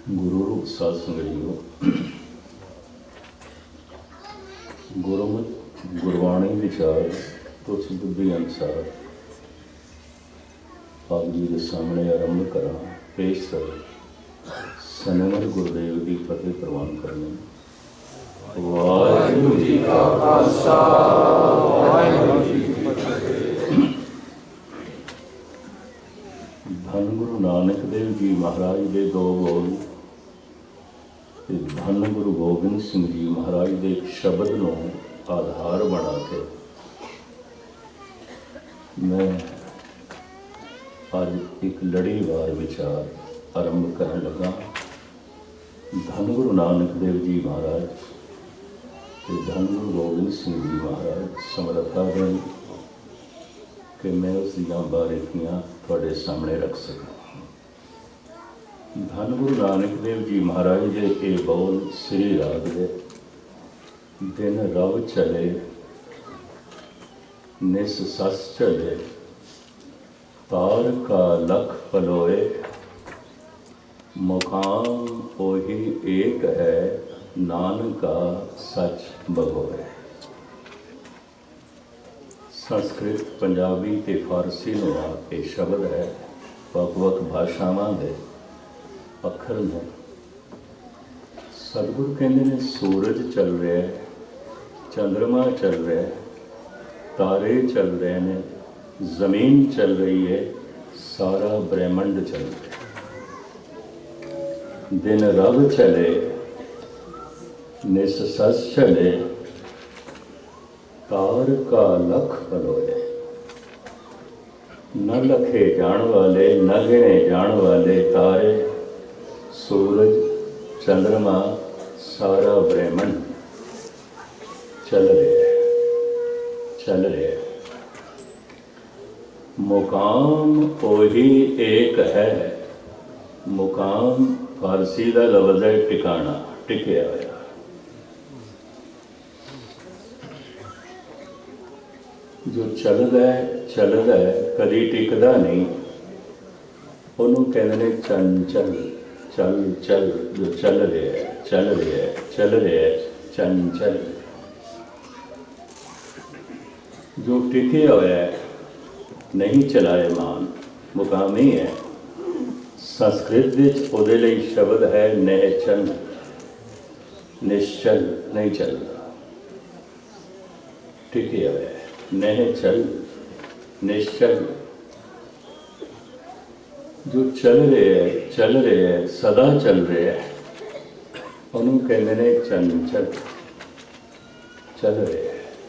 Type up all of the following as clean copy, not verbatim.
गुरु रूप साध संगत जीओ, गुरमत गुरबाणी विचार तुस बुद्धि अनुसार आप जी के सामने आरंभ करा पेश कर सनमर गुरुदेव की फतेह प्रवान करनी। वाहिगुरू जी का खालसा वाहिगुरू जी की फतेह। धन गुरु नानक देव जी महाराज के दो बोल ते धन गुरु गोबिंद सिंह जी महाराज के एक शब्द को आधार बना के मैं अज एक लड़ीवार विचार आरंभ करन लगा। धन गुरु नानक देव जी महाराज ते धन गुरु गोबिंद सिंह जी महाराज समर्था देन कि मैं उस बारीकियां थोड़े सामने रख सका। धन गुरु नानक देव जी महाराज के ये बोल श्री राग दे दिन रव चले निस सस चले तार का लख पलोए मुकाम ओही एक है नानका सच बगोए। संस्कृत पंजाबी ते फारसी नुआ ये शब्द है, वख-वख भाषावां दे अखर ने। सतगुरु कहते ने सूरज चल रहा है, चंद्रमा चल रहा है, तारे चल रहे हैं, जमीन चल रही है, सारा ब्रह्मंड चल रहा है। दिन रव चले निस सस चले तार का लख पलोए। न लखे जान वाले न गिने जान वाले तारे, सूरज, चंद्रमा, सारा ब्रह्मंड चल रहे चल रहे। मुकाम ओही एक है। मुकाम फारसी का लफ्ज़ है टिकाना, टिकया होया। जो चलदा है कदी टिकदा नहीं, उन्होंने कहते हैं चंचल। चल चल जो चल रहे है चल रहे है चल रहे है चंचल। जो टिके हुआ है नहीं चलायमान मुकामी है। संस्कृत उहदे लई शब्द है निश्चल, निश्चल नहीं चलता, टिके हुआ है। निश्चल निश्चल जो चल रहे हैं सदा चल रहे हैं, उन्होंने कहते हैं चंचल। चल रहे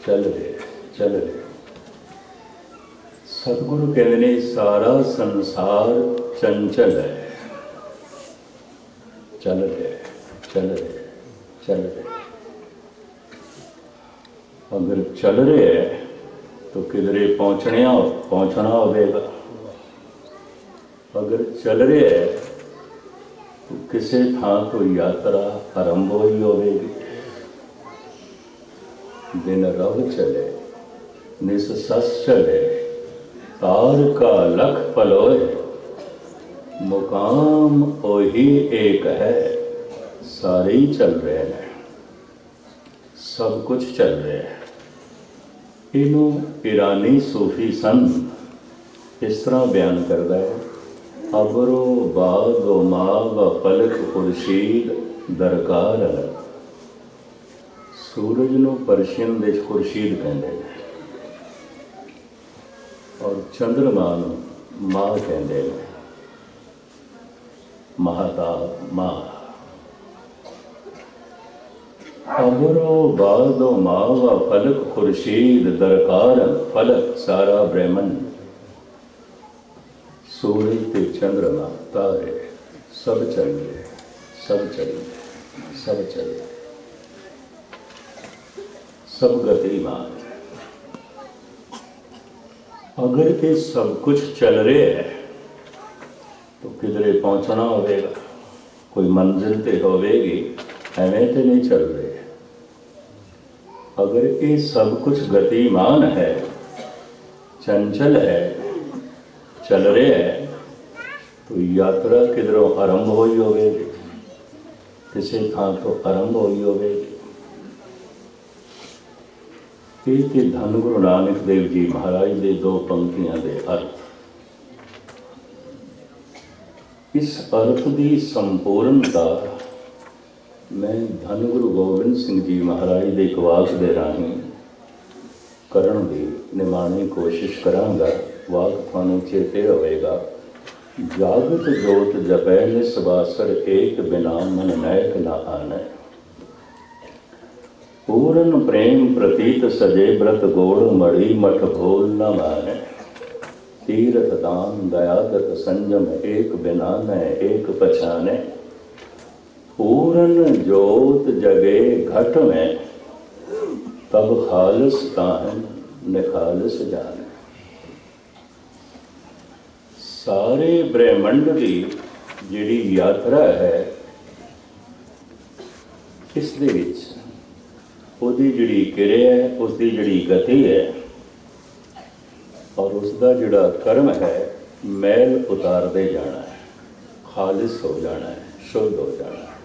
चल रहे। सतगुरु कहते हैं सारा संसार चंचल है। चल रहे चल रहे चल रहे। अगर चल रहे हैं तो किधरे पहुंचना होगा। अगर चल रहे है तो किसी थां तो यात्रा आरंभ ही होगी। दिन रव चले निस सस चले तार का लख पलोए मुकाम ओही एक है। सारे ही चल रहे हैं, सब कुछ चल रहे हैं। इनू ईरानी सूफी संत इस तरह बयान करता है, अबरो बादो माव पलक खुर्शीद दरकार अलग। सूरज नू परशियन देश खुर्शीद कहते हैं और चंद्रमा नू मां कहते हैं, महताब मां। अबरो बादो माव पलक खुर्शीद दरकार फलक सारा ब्रह्मंड। सूरज ते चंद्रमा तारे सब चल रहे सब चल रहे सब चल रहे, सब गतिमान। अगर ये सब कुछ चल रहे है तो किधरे पहुंचना होगा, कोई मंजिल ते होगी, एवं तो नहीं चल रहे। अगर ये सब कुछ गतिमान है, चंचल है, चल रहे हैं, तो यात्रा किधरों आरंभ हुई होगी। ਕਿਸੇ ਥਾਂ ਤੋਂ ਆਰੰਭ ਹੋਈ ਹੋਵੇਗੀ। ਇਹ ਕਿ ਧੰਨ ਗੁਰੂ ਨਾਨਕ ਦੇਵ ਜੀ ਮਹਾਰਾਜ ਦੇ ਦੋ ਪੰਕਤੀਆਂ ਦੇ ਅਰਥ, ਇਸ ਅਰਥ ਦੀ ਸੰਪੂਰਨਤਾ ਮੈਂ ਧੰਨ ਗੁਰੂ ਗੋਬਿੰਦ ਸਿੰਘ ਜੀ ਮਹਾਰਾਜ ਦੇ ਇੱਕ ਵਾਕ ਦੇ ਰਾਹੀਂ ਕਰਨ ਦੀ ਨਿਮਾਣੀ ਕੋਸ਼ਿਸ਼ ਕਰਾਂਗਾ। ਵਾਕ ਤੁਹਾਨੂੰ ਚੇਤੇ ਹੋਵੇਗਾ। ਜਾਗਤ ਜੋਤ ਜਪੈ ਨਿਸ ਬਾਸਰ ਏਕ ਬਿਨਾ ਮਨ ਨਾਇਕ ਨਾ ਆਨੈ। ਪੂਰਨ ਪ੍ਰੇਮ ਪ੍ਰਤੀਤ ਸਜੇ ਬ੍ਰਤ ਗੋੜ ਮੜੀ ਮਠ ਭੋਲ ਨ ਮਾਨੈ। ਤੀਰਥ ਦਾਨ ਦयादत संयम एक बिना न एक पछाने। पूरन जोत जगे घट में तब खालिस ताहन निखालिस जाने। सारे ब्रह्मंड की जिहड़ी यात्रा है इस दे विच उसकी जिहड़ी किरिया है, उसकी जिहड़ी गति है और उसका जिहड़ा कर्म है, मैल उतारते जाना है, खालिस हो जाना है, शुद्ध हो जाना है।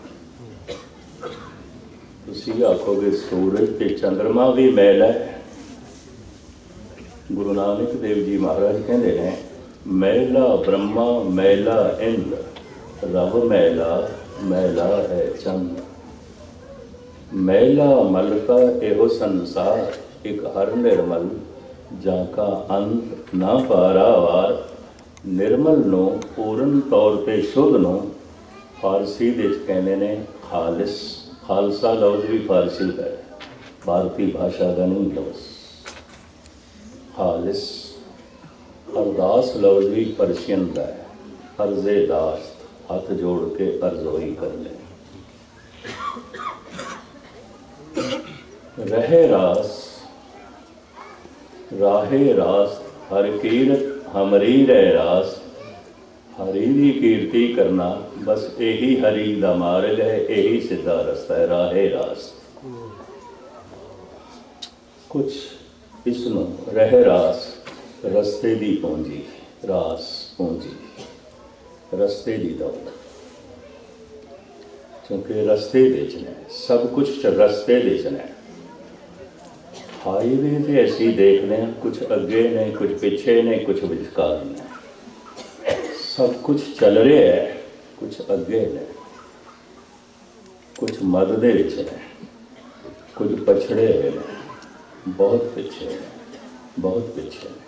तुसीं आखोगे सूरज ते चंद्रमा भी मैल है। गुरु नानक देव जी महाराज कहते हैं मैला ब्रह्मा मैला इंद्र, रब मैला मैला है चंद। मैला मल का एहो संसार, एक हर निर्मल जाका अंत ना पारावार। निर्मल ਨੂੰ ਪੂਰਨ ਤੌਰ 'ਤੇ ਸ਼ੁੱਧ ਨੂੰ ਫਾਰਸੀ ਦੇ ਵਿੱਚ ਕਹਿੰਦੇ ਨੇ ਖਾਲਿਸ। ਖਾਲਸਾ ਲਫ਼ਜ਼ ਵੀ ਫਾਰਸੀ ਦਾ ਹੈ, ਭਾਰਤੀ ਭਾਸ਼ਾ ਦਾ ਨਹੀਂ ਲਫ਼ਜ਼। ਖਾਲਿਸ ਅਰਦਾਸ ਲਫ਼ਜ਼ ਵੀ ਪਰਸ਼ੀਅਨ ਦਾ ਹੈ। ਅਰਜ਼ੇ ਦਾਸਤ, ਹੱਥ ਜੋੜ ਕੇ ਅਰਜ਼ੋਈ ਕਰਨੇ। ਰਹੇ ਰਾਸ ਰਾਹੇ ਰਾਸ ਹਰ ਕੀਰਤ ਹਮਰੀ ਰਹਿ ਰਾਸ। ਹਰੀ ਦੀ ਕੀਰਤੀ ਕਰਨਾ ਬਸ ਇਹੀ ਹਰੀ ਦਾ ਮਾਰਗ ਹੈ, ਇਹੀ ਸਿੱਧਾ ਰਸਤਾ ਹੈ, ਰਾਹੇ ਰਾਸ। ਕੁਛ ਇਸ ਨੂੰ ਰਹਿ ਰਾਸ, ਰਸਤੇ ਦੀ ਪੂੰਜੀ, ਰਾਸ ਪੂੰਜੀ, ਰਸਤੇ ਦੀ ਦੌਲਤ। ਕਿਉਂਕਿ ਰਸਤੇ ਵੇਚਣਾ ਹੈ, ਸਭ ਕੁਛ ਰਸਤੇ ਵੇਚਣਾ ਹੈ। ਹਾਈਵੇ ਤੇ ਅਸੀਂ ਦੇਖਦੇ ਹਾਂ ਕੁਛ ਅੱਗੇ ਨੇ, ਕੁਛ ਪਿੱਛੇ ਨੇ, ਕੁਛ ਵਿਚਕਾਰ ਨੇ। ਸਭ ਕੁਛ ਚੱਲ ਰਿਹਾ ਹੈ, ਕੁਛ ਅੱਗੇ ਨੇ, ਕੁਛ ਮੱਧ ਦੇ ਵਿੱਚ ਨੇ, ਕੁਝ ਪਛੜੇ ਹੋਏ ਨੇ, ਬਹੁਤ ਪਿੱਛੇ ਨੇ, ਬਹੁਤ ਪਿੱਛੇ ਨੇ।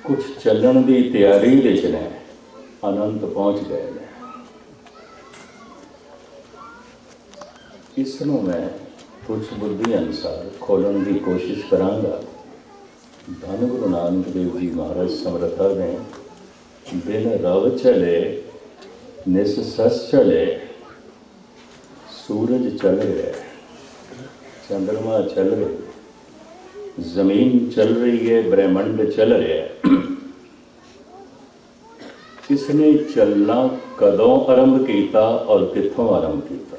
ਕੁਛ ਚੱਲਣ ਦੀ ਤਿਆਰੀ ਵਿੱਚ ਨੇ, ਅਨੰਤ ਪਹੁੰਚ ਗਏ ਨੇ। ਇਸ ਨੂੰ ਮੈਂ ਕੁਛ ਬੁੱਧੀ ਅਨੁਸਾਰ ਖੋਲ੍ਹਣ ਦੀ ਕੋਸ਼ਿਸ਼ ਕਰਾਂਗਾ। ਧੰਨ ਗੁਰੂ ਨਾਨਕ ਦੇਵ ਜੀ ਮਹਾਰਾਜ ਸਮਰੱਥਾ ਨੇ ਦਿਨ ਰਵ ਚਲੇ ਨਿਸ ਸਸ ਚਲੇ। ਸੂਰਜ ਚੱਲ ਰਿਹਾ, ਚੰਦਰਮਾ ਚੱਲ ਰਿਹਾ, ਜ਼ਮੀਨ ਚੱਲ ਰਹੀ ਹੈ, ਬ੍ਰਹਿਮੰਡ ਚੱਲ ਰਿਹਾ ਹੈ। ਇਸਨੇ ਚੱਲਣਾ ਕਦੋਂ ਆਰੰਭ ਕੀਤਾ ਔਰ ਕਿੱਥੋਂ ਆਰੰਭ ਕੀਤਾ?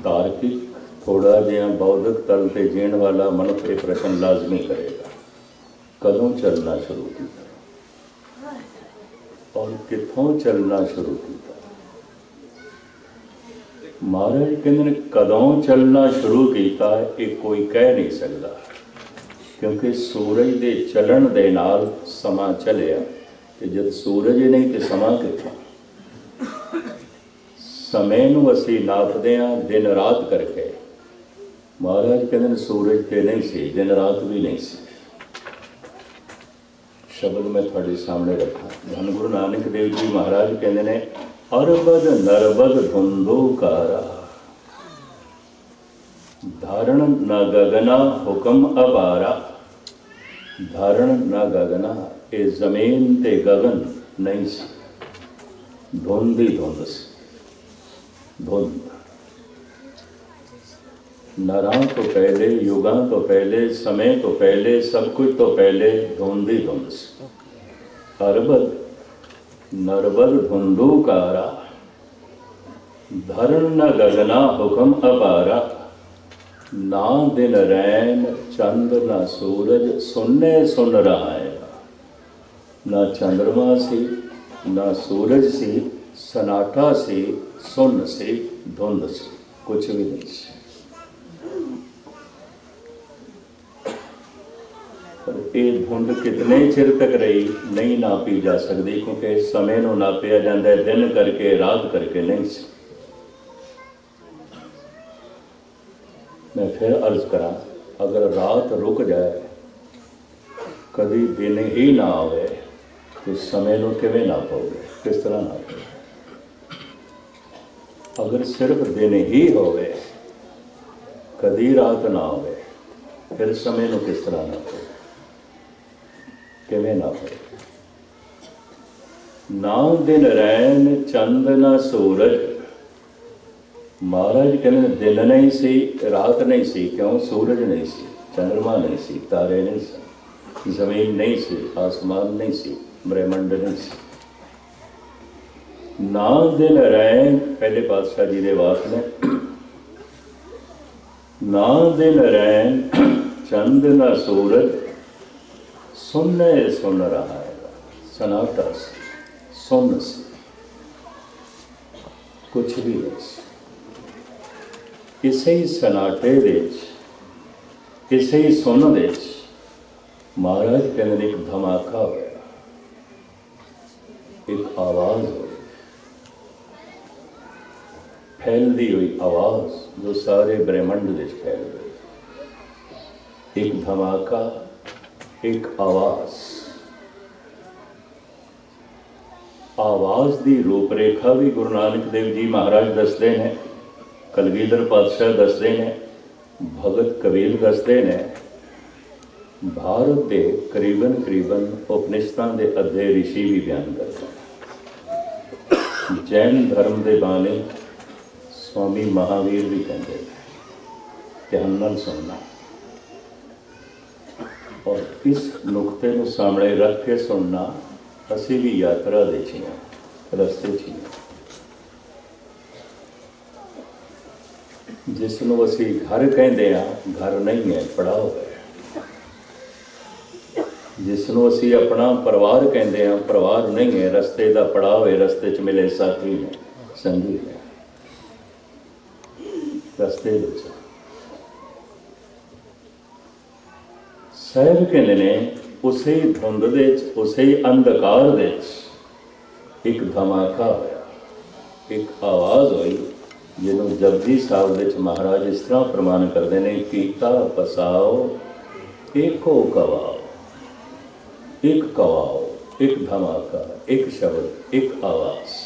ਤਾਰਕਿਕ ਥੋੜਾ ਜਿਹਾ ਬੌਧਿਕ ਤਲ ਤੇ ਜੀਣ ਵਾਲਾ ਮਨੁੱਖ ਇਹ ਪ੍ਰਸ਼ਨ ਲਾਜ਼ਮੀ ਕਰੇਗਾ, ਕਦੋਂ ਚੱਲਣਾ ਸ਼ੁਰੂ ਕੀਤਾ ਔਰ ਕਿੱਥੋਂ ਚੱਲਣਾ ਸ਼ੁਰੂ ਕੀਤਾ? ਮਹਾਰਾਜ ਕਹਿੰਦੇ ਨੇ ਕਦੋਂ ਚੱਲਣਾ ਸ਼ੁਰੂ ਕੀਤਾ ਇਹ ਕੋਈ ਕਹਿ ਨਹੀਂ ਸਕਦਾ, ਕਿਉਂਕਿ ਸੂਰਜ ਦੇ ਚੱਲਣ ਦੇ ਨਾਲ ਸਮਾਂ ਚੱਲਿਆ ਤੇ ਜਦ ਸੂਰਜ ਹੀ ਨਹੀਂ ਤੇ ਸਮਾਂ ਕਿੱਥੋਂ? ਸਮੇਂ ਨੂੰ ਅਸੀਂ ਨਾਪਦੇ ਹਾਂ ਦਿਨ ਰਾਤ ਕਰਕੇ। ਮਹਾਰਾਜ ਕਹਿੰਦੇ ਨੇ ਸੂਰਜ ਤੇ ਨਹੀਂ ਸੀ, ਦਿਨ ਰਾਤ ਵੀ ਨਹੀਂ ਸੀ। ਸ਼ਬਦ ਮੈਂ ਤੁਹਾਡੇ ਸਾਹਮਣੇ ਰੱਖਾਂ। ਧੰਨ ਗੁਰੂ ਨਾਨਕ ਦੇਵ ਜੀ ਮਹਾਰਾਜ ਕਹਿੰਦੇ ਨੇ ਅਰਬਦ ਨਰਬਦ ਧੁੰਦੋਕਾਰਾ, ਧਾਰਣ ਨ ਗਗਨਾ ਹੁਕਮ ਅਬਾਰਾ। ਧਾਰਣ ਨ ਗਗਨਾ, ਇਹ ਜ਼ਮੀਨ ਤੇ ਗਗਨ ਨਹੀਂ ਸੀ, ਧੁੰਦ ਹੀ ਧੁੰਦ ਸੀ। ਧੁੰਦ ਨਰਾਂ ਤੋਂ ਪਹਿਲੇ, ਯੁਗਾਂ ਤੋਂ ਪਹਿਲੇ, ਸਮੇਂ ਤੋਂ ਪਹਿਲੇ, ਸਭ ਕੁਝ ਤੋਂ ਪਹਿਲੇ ਧੁੰਦ ਹੀ ਧੁੰਦ ਸੀ। ਅਰਬਦ ਨਰਬਦ ਧੁੰਦੋਕਾਰਾ, ਧਰਨ ਨ ਗਗਨਾ ਹੁਕਮ ਅਬਾਰਾ। ਨਾ ਦਿਨ ਰੈਨ ਚੰਦ ਨਾ ਸੂਰਜ, ਸੁੰਨੇ ਸੁਨ ਰਹਾ ਹੈ। ਨਾ ਚੰਦਰਮਾ ਸੀ, ਨਾ ਸੂਰਜ ਸੀ, सनाटा सी, सुन्न सी, धुंध सी, कुछ भी नहीं सी। पर ये धुंध कितने चिर तक रही नहीं नापी जा सकती, क्योंकि समय को नापिया जाता है दिन करके रात करके नहीं सी। मैं फिर अर्ज करा, अगर रात रुक जाए, कभी दिन ही ना आवे, तो समय को किवें नापोगे, किस तरह नापोगे? अगर सिर्फ दिन ही होवे, कभी रात ना आवे, फिर समय को किस तरह नापोगे, किवें नापोगे? ना दिन रैन चंद ना सूरज। महाराज कहते दिन नहीं सी, रात नहीं सी, क्यों? सूरज नहीं सी, चंद्रमा नहीं सी, तारे नहीं सी, जमीन नहीं सी, आसमान नहीं सी, ब्रह्मंड नहीं सी। ना दिन रैन, पहले पातशाह जी के वाक ने, ना दिन रैन चंद ना सूरज, सुनने सुन रहा है, सनाटा सी, सुन सी, कुछ भी नहीं सी। इसे ही सनाटे विच, इसे ही सुन विच महाराज कहते एक धमाका होया, एक आवाज़ हुई, फैलती हुई आवाज़ जो सारे ब्रह्मंड में फैल गई। एक धमाका, एक आवाज़। आवाज़ की रूपरेखा भी गुरु नानक देव जी महाराज दसते हैं, कलगीधर पातशाह दसते हैं, भगत कबीर दसते हैं। भारत के करीबन उपनिषदां के अद्धे ऋषि भी बयान करते हैं। जैन धर्म के बानी स्वामी महावीर भी कहते हैं, ध्यान नाल सुनना, और इस नुकते को सामने रख के सुनना। असी भी यात्रा दे छियां, रस्ते छियां, जिसनों असी घर कहते हैं, घर नहीं है, पड़ाव है। जिसनों असी अपना परिवार कहते हैं, परिवार नहीं है, रस्ते का पड़ाव है, रस्ते च मिले साथी ने, संगी ने, रस्ते साहब कहते ने उसे धुंध दे, उसे अंधकार दे एक धमाका होया, एक आवाज़ हुई, जिन्हों जपजी साहब महाराज इस तरह प्रमाण करते हैं, कीता पसाओ एको कवाओ, एक कवाओ, एक धमाका, एक शब्द, एक आवाज़।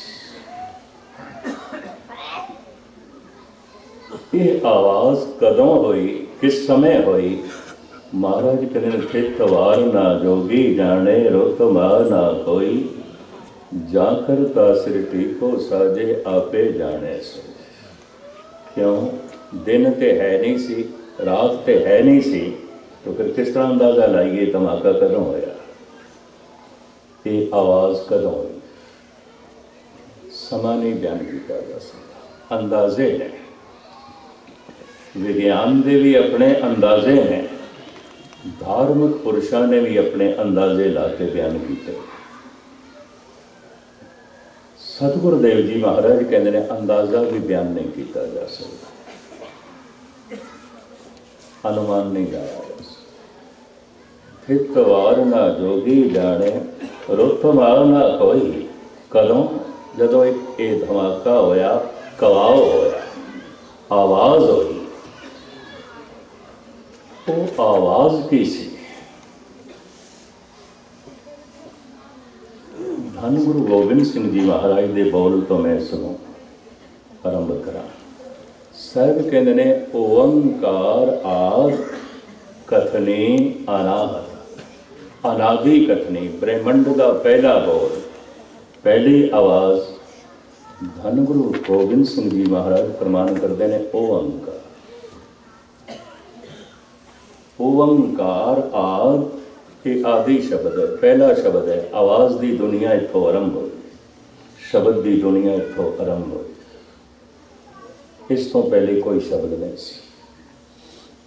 ये आवाज़ कदों हुई, किस समय हुई? महाराज कहते थित वार ना जोगी जाने, रोतमा ना कोई, जाकर तासृति को साजे आपे जाने सो। क्यों? दिन तो है नहीं सी, रात तो है नहीं सी, तो फिर किस तरह अंदाज़ा लाइए धमाका कदों होया, ये आवाज़ कदों हुई? समा नहीं बयान किया जा सकता, अंदाजे ने। विज्ञान के भी अपने अंदाजे हैं, धार्मिक पुरुषों ने भी अपने अंदाजे ला के बयान किए। सतगुरुदेव जी महाराज कहते हैं अंदाजा भी बयान नहीं किया जा सकता, अनुमान नहीं लाया जा सकता। थित वार ना जोगी जाने, रुत मार ना कोई। कदों? जदों एक धमाका होया, कवाओ होया, आवाज़ हुई। वो आवाज़ की सी? धन गुरु गोबिंद सिंह जी महाराज के बोल तो मैं सुनो आरंभ करा। साहब कहते ने ओंकार आद कथनी अनाहत, अनादि कथनी, ब्रह्मंड का पहला बोल, पहली आवाज़। धन गुरु गोबिंद सिंह जी महाराज प्रमाण करते हैं ओंकार। ओंकार आद ये आदि शब्द है, पहला शब्द है। आवाज़ की दुनिया इत्थों आरंभ हुई, शब्द की दुनिया इत्थों आरंभ हुई। इस तो पहले कोई शब्द नहीं सी,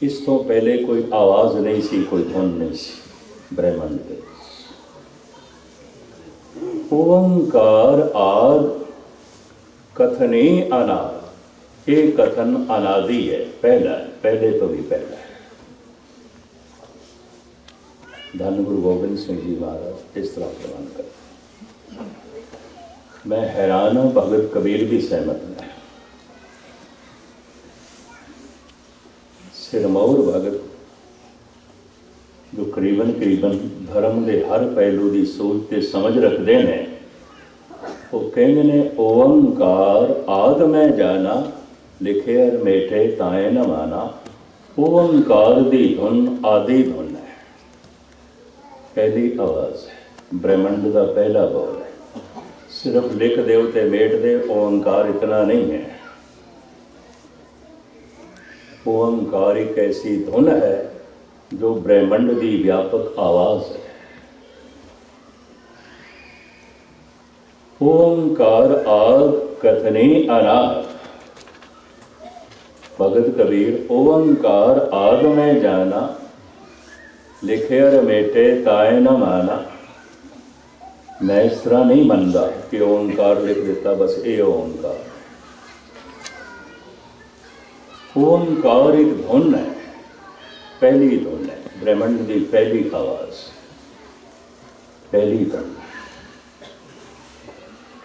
इस तो पहले कोई आवाज़ नहीं सी, कोई धुन नहीं सी ब्रह्मांड के। ओंकार आद कथनी अनाद। ये कथन अनादि है, पहला है, पहले तो भी पहला है। धन गुरु गोबिंद सिंह जी महाराज इस तरह प्रमाण करते। मैं हैरान हूँ, भगत कबीर भी सहमत है। सिरमौर भगत जो करीबन धर्म के हर पहलू की सोच ते समझ रखते हैं, वो कहते ने ओंकार आद मैं जाना, लिखे अर मेटे ताए न माना। ओंकार दी धुन आदि धुन है, पहली आवाज़ है, ब्रह्मंड का पहला बोल है। सिर्फ लिख दो ते मेट दे, ओंकार इतना नहीं है। ओंकार एक ऐसी धुन है जो ब्रह्मंड की व्यापक आवाज़ है। ओंकार आद कथनी अनाद। भगत कबीर ओंकार आद में जाना, लिखे अर मेटे ताए न माना। मैं इस तरह नहीं मनता कि ओंकार लिख दिता बस ये ओंकार। ओंकार एक धुन है, पहली धुन है, ब्रह्मंड की पहली आवाज़, पहली धुन।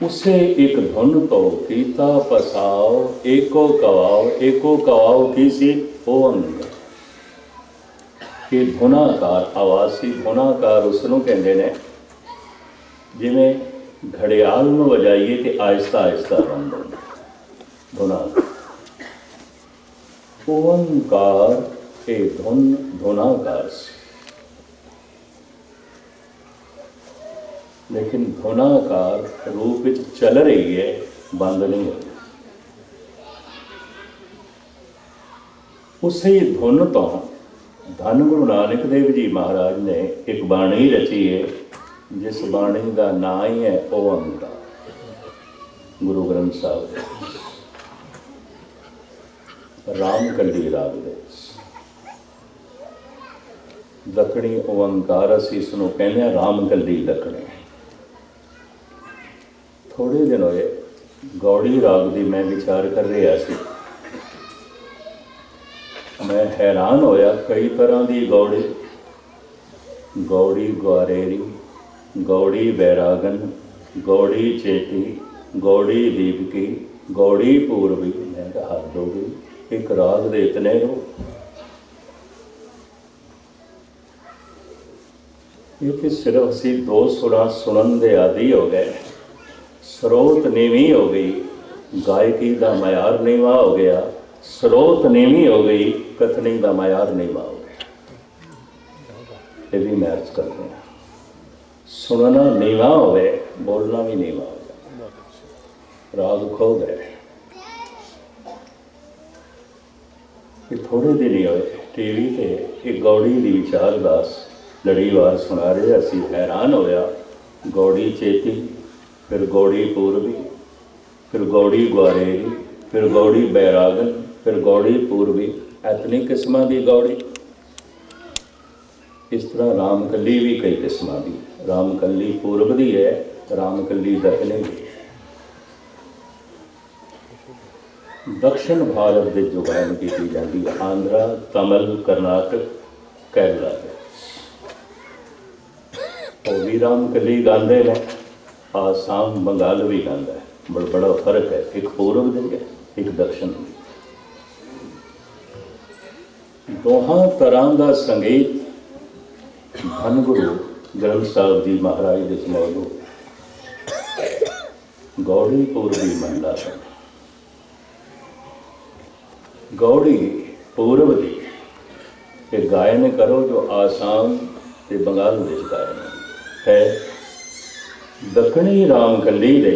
उसे एक धुन तो कीता पसाओ, एको कवाओ। एको कवाओ की सी ओंकार। ये धुनाकार आवाज़ सी। धुनाकार उसनों कहते हैं जिमें घड़ियाल में वजाइए कि आहिस्ता आहिस्ता बंद हो। धुनाकार ओंकार ए धुन धुनाकार से, लेकिन धुनाकार रूप में चल रही है, बंद नहीं हो रही। उसे धुन तो धन गुरु नानक देव जी महाराज ने एक बाणी रची है, जिस बाणी का नाम ही है ओंकार। गुरु ग्रंथ साहब रामकली राग दे दखनी ओंकार, असी इसनों कहने हैं रामकली दखनी। थोड़े दिन होए गौड़ी राग की मैं विचार कर रहा सी। मैं हैरान होया, कई तरह की गौड़ी, गौड़ी ग्वारेरी, गौड़ी बैरागन, गौड़ी चेती, गौड़ी दीपकी, गौड़ी पूर्वी। मैं कहा हद हो गई, एक राग दे इतने हो। ये सिर्फ असी दो सुरा सुनन दे आदि हो गए। स्रोत नीवी हो गई, गायकी का मयार नीवा हो गया। स्रोत नीवी हो गई, कथनी का मयार नीवा हो गया। ये भी मैच करते हैं। सुनना नीवा हो गए, बोलना भी नीवा हो गया, राग खो गए। ये थोड़े दिन ही होए टीवी पे एक गौड़ी की विचारदास लड़ीवार सुना रहे। असी हैरान होया, गौड़ी चेती, फिर गौड़ी पूर्वी, फिर गौड़ी ग्वारेरी, फिर गौड़ी बैरागन, फिर गौड़ी पूर्वी। इतनी किस्मां की गौड़ी। इस तरह रामकली भी कई किस्मां की। रामकली पूर्व की है, रामकली दक्षिणी की। दक्षिण भारत के जो गायन की जाती है, आंध्रा, तमिल, कर्नाटक, केरला वो भी रामकली गाते हैं। आसाम बंगाल भी गाता है। बड़ा फर्क है, एक पूर्व दी है, एक दक्षिण दी। दोहां तरह का संगीत धन गुरु ग्रंथ साहब जी महाराज दे मौजूद। गौड़ी पूर्वी मंडला, गौड़ी पूर्व दी ये गायन करो जो आसाम ते बंगाल में गायन है। दक्षिणी रामकली दे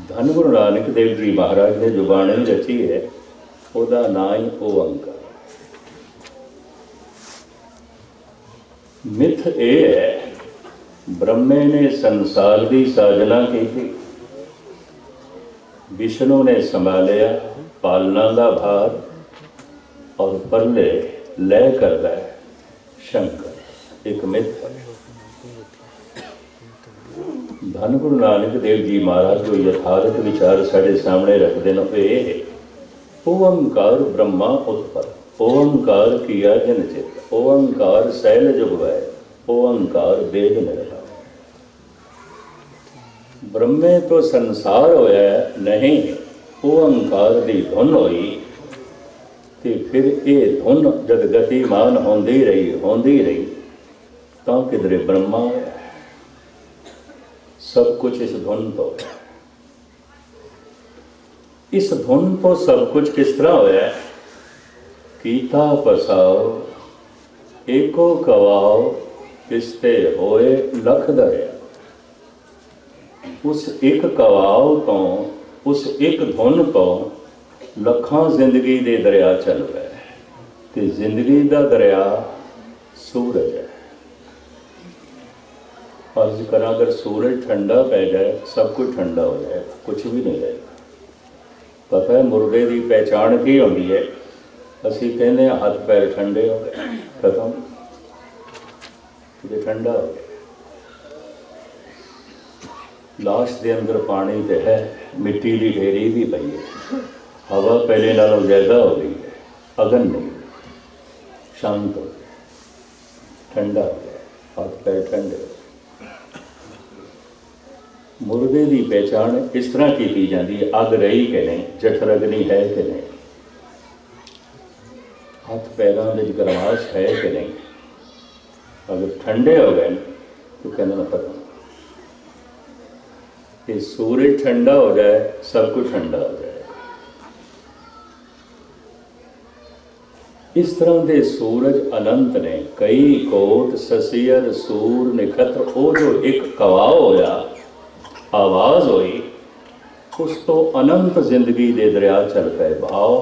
धन गुरु नानक देव जी महाराज ने जो बाणी रची है, उसका नाम ही ओंकार। मिथ ये है, ब्रह्मे ने संसार की साजना की थी, विष्णु ने संभालिया पालना का भार, और परले लय करता है शंकर। एक मिथ है। ਧੰਨ ਗੁਰੂ ਨਾਨਕ ਦੇਵ ਜੀ ਮਹਾਰਾਜ ਜੋ ਯਥਾਰਥ ਵਿਚਾਰ ਸਾਡੇ ਸਾਹਮਣੇ ਰੱਖਦੇ ਨੇ ਉਹ ਇਹ ਓੰਕਾਰ ਬ੍ਰਹਮਾ ਉਤਪਰ, ਓੰਕਾਰ ਕੀਆ ਜਨ ਚਿਤ, ਓੰਕਾਰ ਸੈਲ ਜੁਗਵੈ, ਓੰਕਾਰ ਵੇਦ ਨਿਰਭਉ। ਬ੍ਰਹਮੇ ਤੋਂ ਸੰਸਾਰ ਹੋਇਆ ਨਹੀਂ, ਓੰਕਾਰ ਦੀ ਧੁਨ ਹੋਈ ਤੇ ਫਿਰ ਇਹ ਧੁਨ ਜਦ ਗਤੀਮਾਨ ਹੁੰਦੀ ਰਹੀ ਤਾਂ ਕਿਧਰੇ ਬ੍ਰਹਮਾ ਹੋਇਆ। ਸਭ ਕੁਝ ਇਸ ਧੁਨ ਤੋਂ, ਇਸ ਧੁਨ ਤੋਂ ਸਭ ਕੁਝ ਕਿਸ ਤਰ੍ਹਾਂ ਹੋਇਆ? ਕੀਤਾ ਪਸਾਓ ਏਕੋ ਕਵਾਓ, ਕਿਸਤੇ ਹੋਏ ਲਖ ਦਰਿਆ। ਉਸ ਇੱਕ ਕਵਾਓ ਤੋਂ, ਉਸ ਇੱਕ ਧੁਨ ਤੋਂ ਲੱਖਾਂ ਜ਼ਿੰਦਗੀ ਦੇ ਦਰਿਆ ਚੱਲ ਪਏ ਤੇ ਜ਼ਿੰਦਗੀ ਦਾ ਦਰਿਆ ਸੂਰਜ ਹੈ। अर्ज करा अगर सूरज ठंडा पै जाए सब कुछ ठंडा हो जाए, कुछ भी नहीं रहेगा। पता है मुर्दे की पहचान की होती है? असी कहने हाथ पैर ठंडे हो गए, खत्म, ये ठंडा हो गया। लाश के अंदर पानी तो है, मिट्टी की ढेरी भी पई है, हवा पहले नालों ज़्यादा हो गई है, अगन नहीं, शांत हो गया, ठंडा हो गया, हाथ पैर ठंडे हो गए। मुर्दे की पहचान इस तरह की जाती है, अग रही कि नहीं, जठर अग्नि है कि नहीं, हाथ पैरों में गर्माश है कि नहीं। अगर ठंडे हो गए तो कहना खत्म। ये सूरज ठंडा हो जाए सब कुछ ठंडा हो जाएगा। इस तरह के सूरज अनंत ने, कई कोट ससियर सूर निखत्र, वो जो एक कवाव होया, आवाज़ हुई, उस तो अनंत जिंदगी दे दरिया चल पे भाव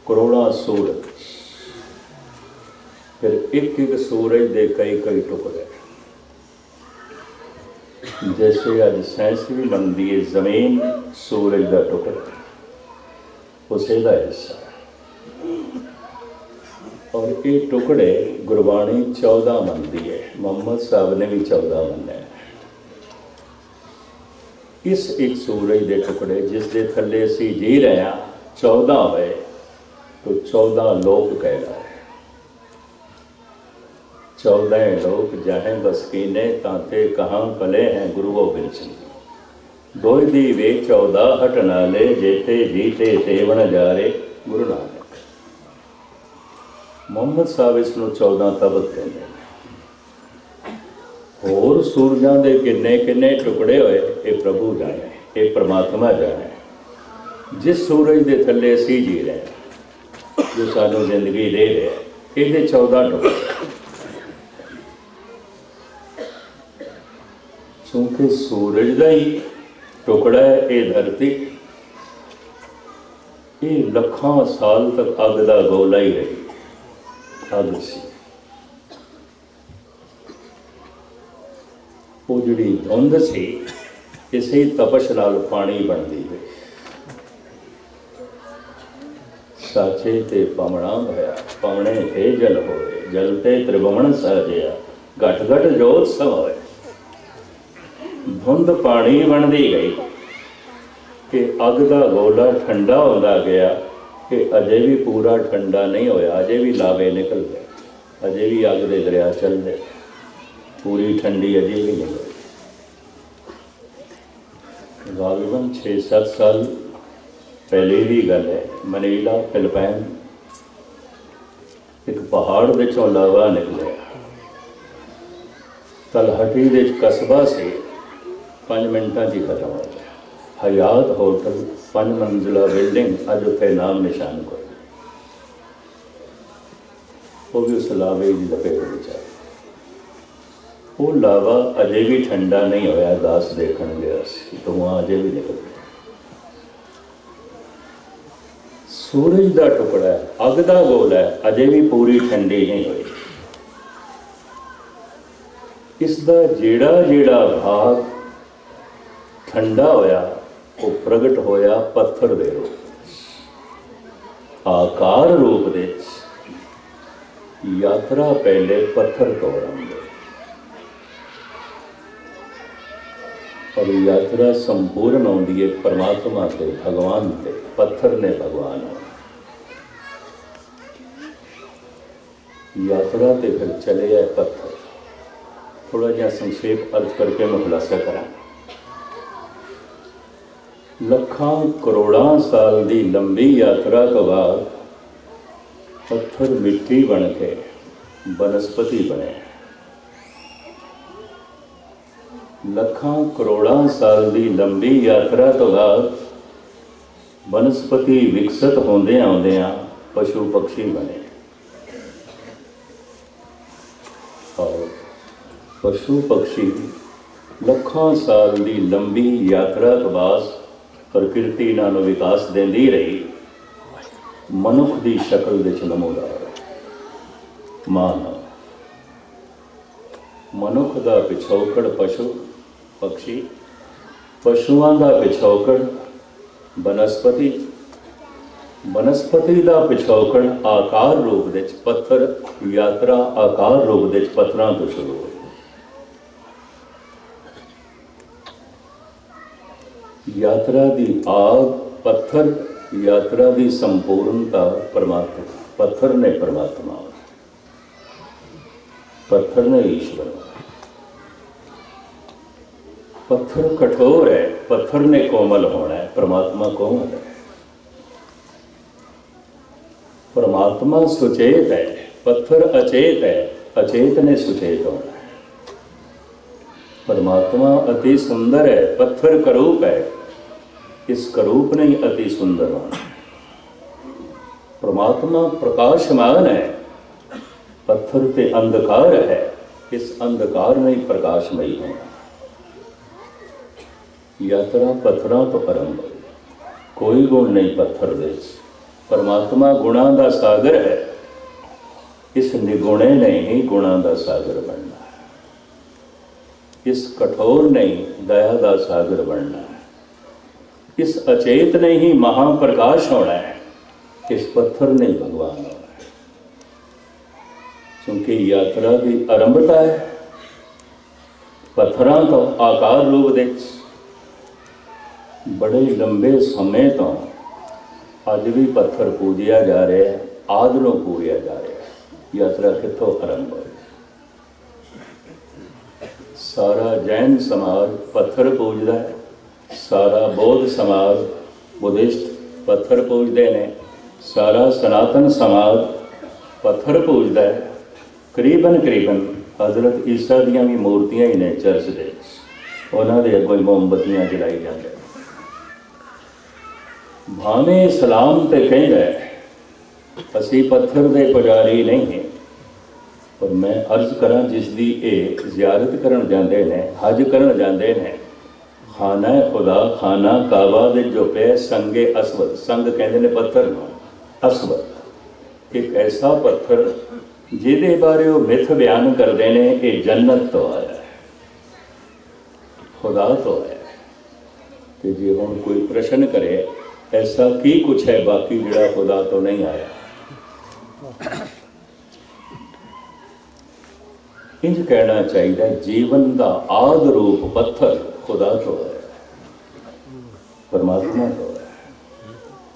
करोड़ा सूरज। फिर एक एक सूरज दे कई कई टुकड़े, जैसे अज साइंस भी बनती है जमीन सूरज का टुकड़ा, उसे का हिस्सा है। और ये टुकड़े गुरबाणी 14 मनती है, मोहम्मद साहब ने भी 14 मने। इस एक सूरज के टुकड़े जिस दे थले असी जी रहे हैं 14 होए तो 14 लोक कहला है। 14 लोक जाहें बसकीने तांते कहाँ पले हैं गुरु गोबिंद सिंह। दोई दी वे 14 हट नाले, जेते जीते तेवन जारे गुरु नानक। मोहम्मद साहब इसनों 14 तबक कहते हैं। होर सूरजां दे किन्ने किन्ने टुकड़े होए ये प्रभु जाने, ये परमात्मा जाने। जिस सूरज के थले असी जी रहे हैं, जो सानू जिंदगी दे रहे हैं, ये 14 टुकड़े। क्योंकि सूरज का ही टुकड़ा है ये धरती, ये लखां साल तक अग का गोला ही रही, अग सी। वो जी धुंध सी इसे तपश नाल पानी बनती गई। साचे ते पवना भया, पवने ते जल होए, जल ते त्रिभुवन सहजया, घट घट जोत समाए। धुंध पानी बनती गई कि अग का गोला ठंडा होता गया कि अजे भी पूरा ठंडा नहीं होया, अजे भी लावे निकल गए, अजे भी अग दे दरिया चल रहे, पूरी ठंडी अजे भी नहीं हुई। गालबन 6-7 साल पहले की गल है, मनीला फिलिपाइन एक पहाड़ विचों लावा निकलिया। तलहटी दे कस्बा से 5 मिनटां ही खत्म हो गया। हयात होटल 5 मंजिला बिल्डिंग, अज उत्थे नाम निशान कोई, वो भी उस लावे की लपेट में आया। वो लावा अजे भी ठंडा नहीं होया, दास देखन गया धुआं अजे भी निकल गया। सूरज का टुकड़ा है, अग का गोला है, अजे भी पूरी ठंडी नहीं हुई। इसका जेड़ा जेड़ा भाग ठंडा होया वो प्रगट होया पत्थर दे रूप, आकार रूप दे। यात्रा पहले पत्थर तोड़न दे, और यात्रा संपूर्ण आती है परमात्मा से भगवान से। पत्थर ने भगवान होना। यात्रा ते फिर चले आए पत्थर। थोड़ा जिहा संक्षेप अर्ज करके मैं खुलासा करा। लखां करोड़ां साल की लंबी यात्रा तो बाद पत्थर मिट्टी बन के वनस्पति बने। लखां करोड़ां साल की लंबी यात्रा तो बाद वनस्पति विकसित होंदे आउंदियां पशु पक्षी बने। और पशु पक्षी लखां साल की लंबी यात्रा तो बाद प्रकृति इन्हां नूं विकास देंदी रही। मनुख की शक्ल विच नमूदार मानव। मनुख का पिछोकड़ पशु पक्षी, पशुओं का पिछोकड़ वनस्पति, वनस्पति का पिछोकड़ आकार रूप विच पत्थर। यात्रा आकार रूप विच पत्थरां तो शुरू हुई। यात्रा की आग पत्थर, यात्रा की संपूर्णता परमात्मा। पत्थर ने परमात्मा, पत्थर ने ईश्वर। पत्थर कठोर है, पत्थर ने कोमल होना है। परमात्मा कोमल है। परमात्मा सुचेत है, पत्थर अचेत है। अचेत ने सुचेत होना है। परमात्मा अति सुंदर है, पत्थर करूप है। इस करूप ने ही अति सुंदर होना है। परमात्मा प्रकाशमान है, पत्थर ते अंधकार है। इस अंधकार ने ही प्रकाशमयी होना। यात्रा पत्थरों तो आरंभ हुई। कोई गुण नहीं पत्थर दे। परमात्मा गुणा का सागर है। इस निगुणे ने ही गुणा का सागर बनना है। इस कठोर ने ही दया का सागर बनना है। इस अचेत ने ही महाप्रकाश होना है। इस पत्थर ने भगवान होना है। क्योंकि यात्रा की आरंभता है पत्थरों तो आकार रूप दे। बड़े लंबे समय तो अज भी पत्थर पूजिया जा रहा है। आदि नूं पूजिया जा रहा है। यात्रा कितों आरंभ हुई? सारा जैन समाज पत्थर पूजदा है। सारा बौद्ध समाज बुद्धिस्ट पत्थर पूजते हैं। सारा सनातन समाज पत्थर पूजता है। करीबन हज़रत ईसा दियां भी मूर्तियां ही ने चर्च दे। उन्होंने अगों मोमबत्तियां जलाई जाती। भावें इस्लाम तो कहता है असी पत्थर के पुजारी नहीं हैं, पर मैं अर्ज करा जिसकी ये जियारत करन जाते हैं, हज करन जाते हैं, खाना खुदा खाना काबा दे जो पे संगे असवद। संग कहते हैं पत्थर नूं, असवद एक ऐसा पत्थर जिहदे बारे वो मिथ बयान करते हैं ये जन्नत तो आया है, खुदा तो है। तो जे हुण कोई प्रश्न करे ऐसा की कुछ है बाकी जिहड़ा खुदा तो नहीं आया, इंज कहना चाहिए जीवन का आदि रूप पत्थर खुदा तो है, परमात्मा तो है।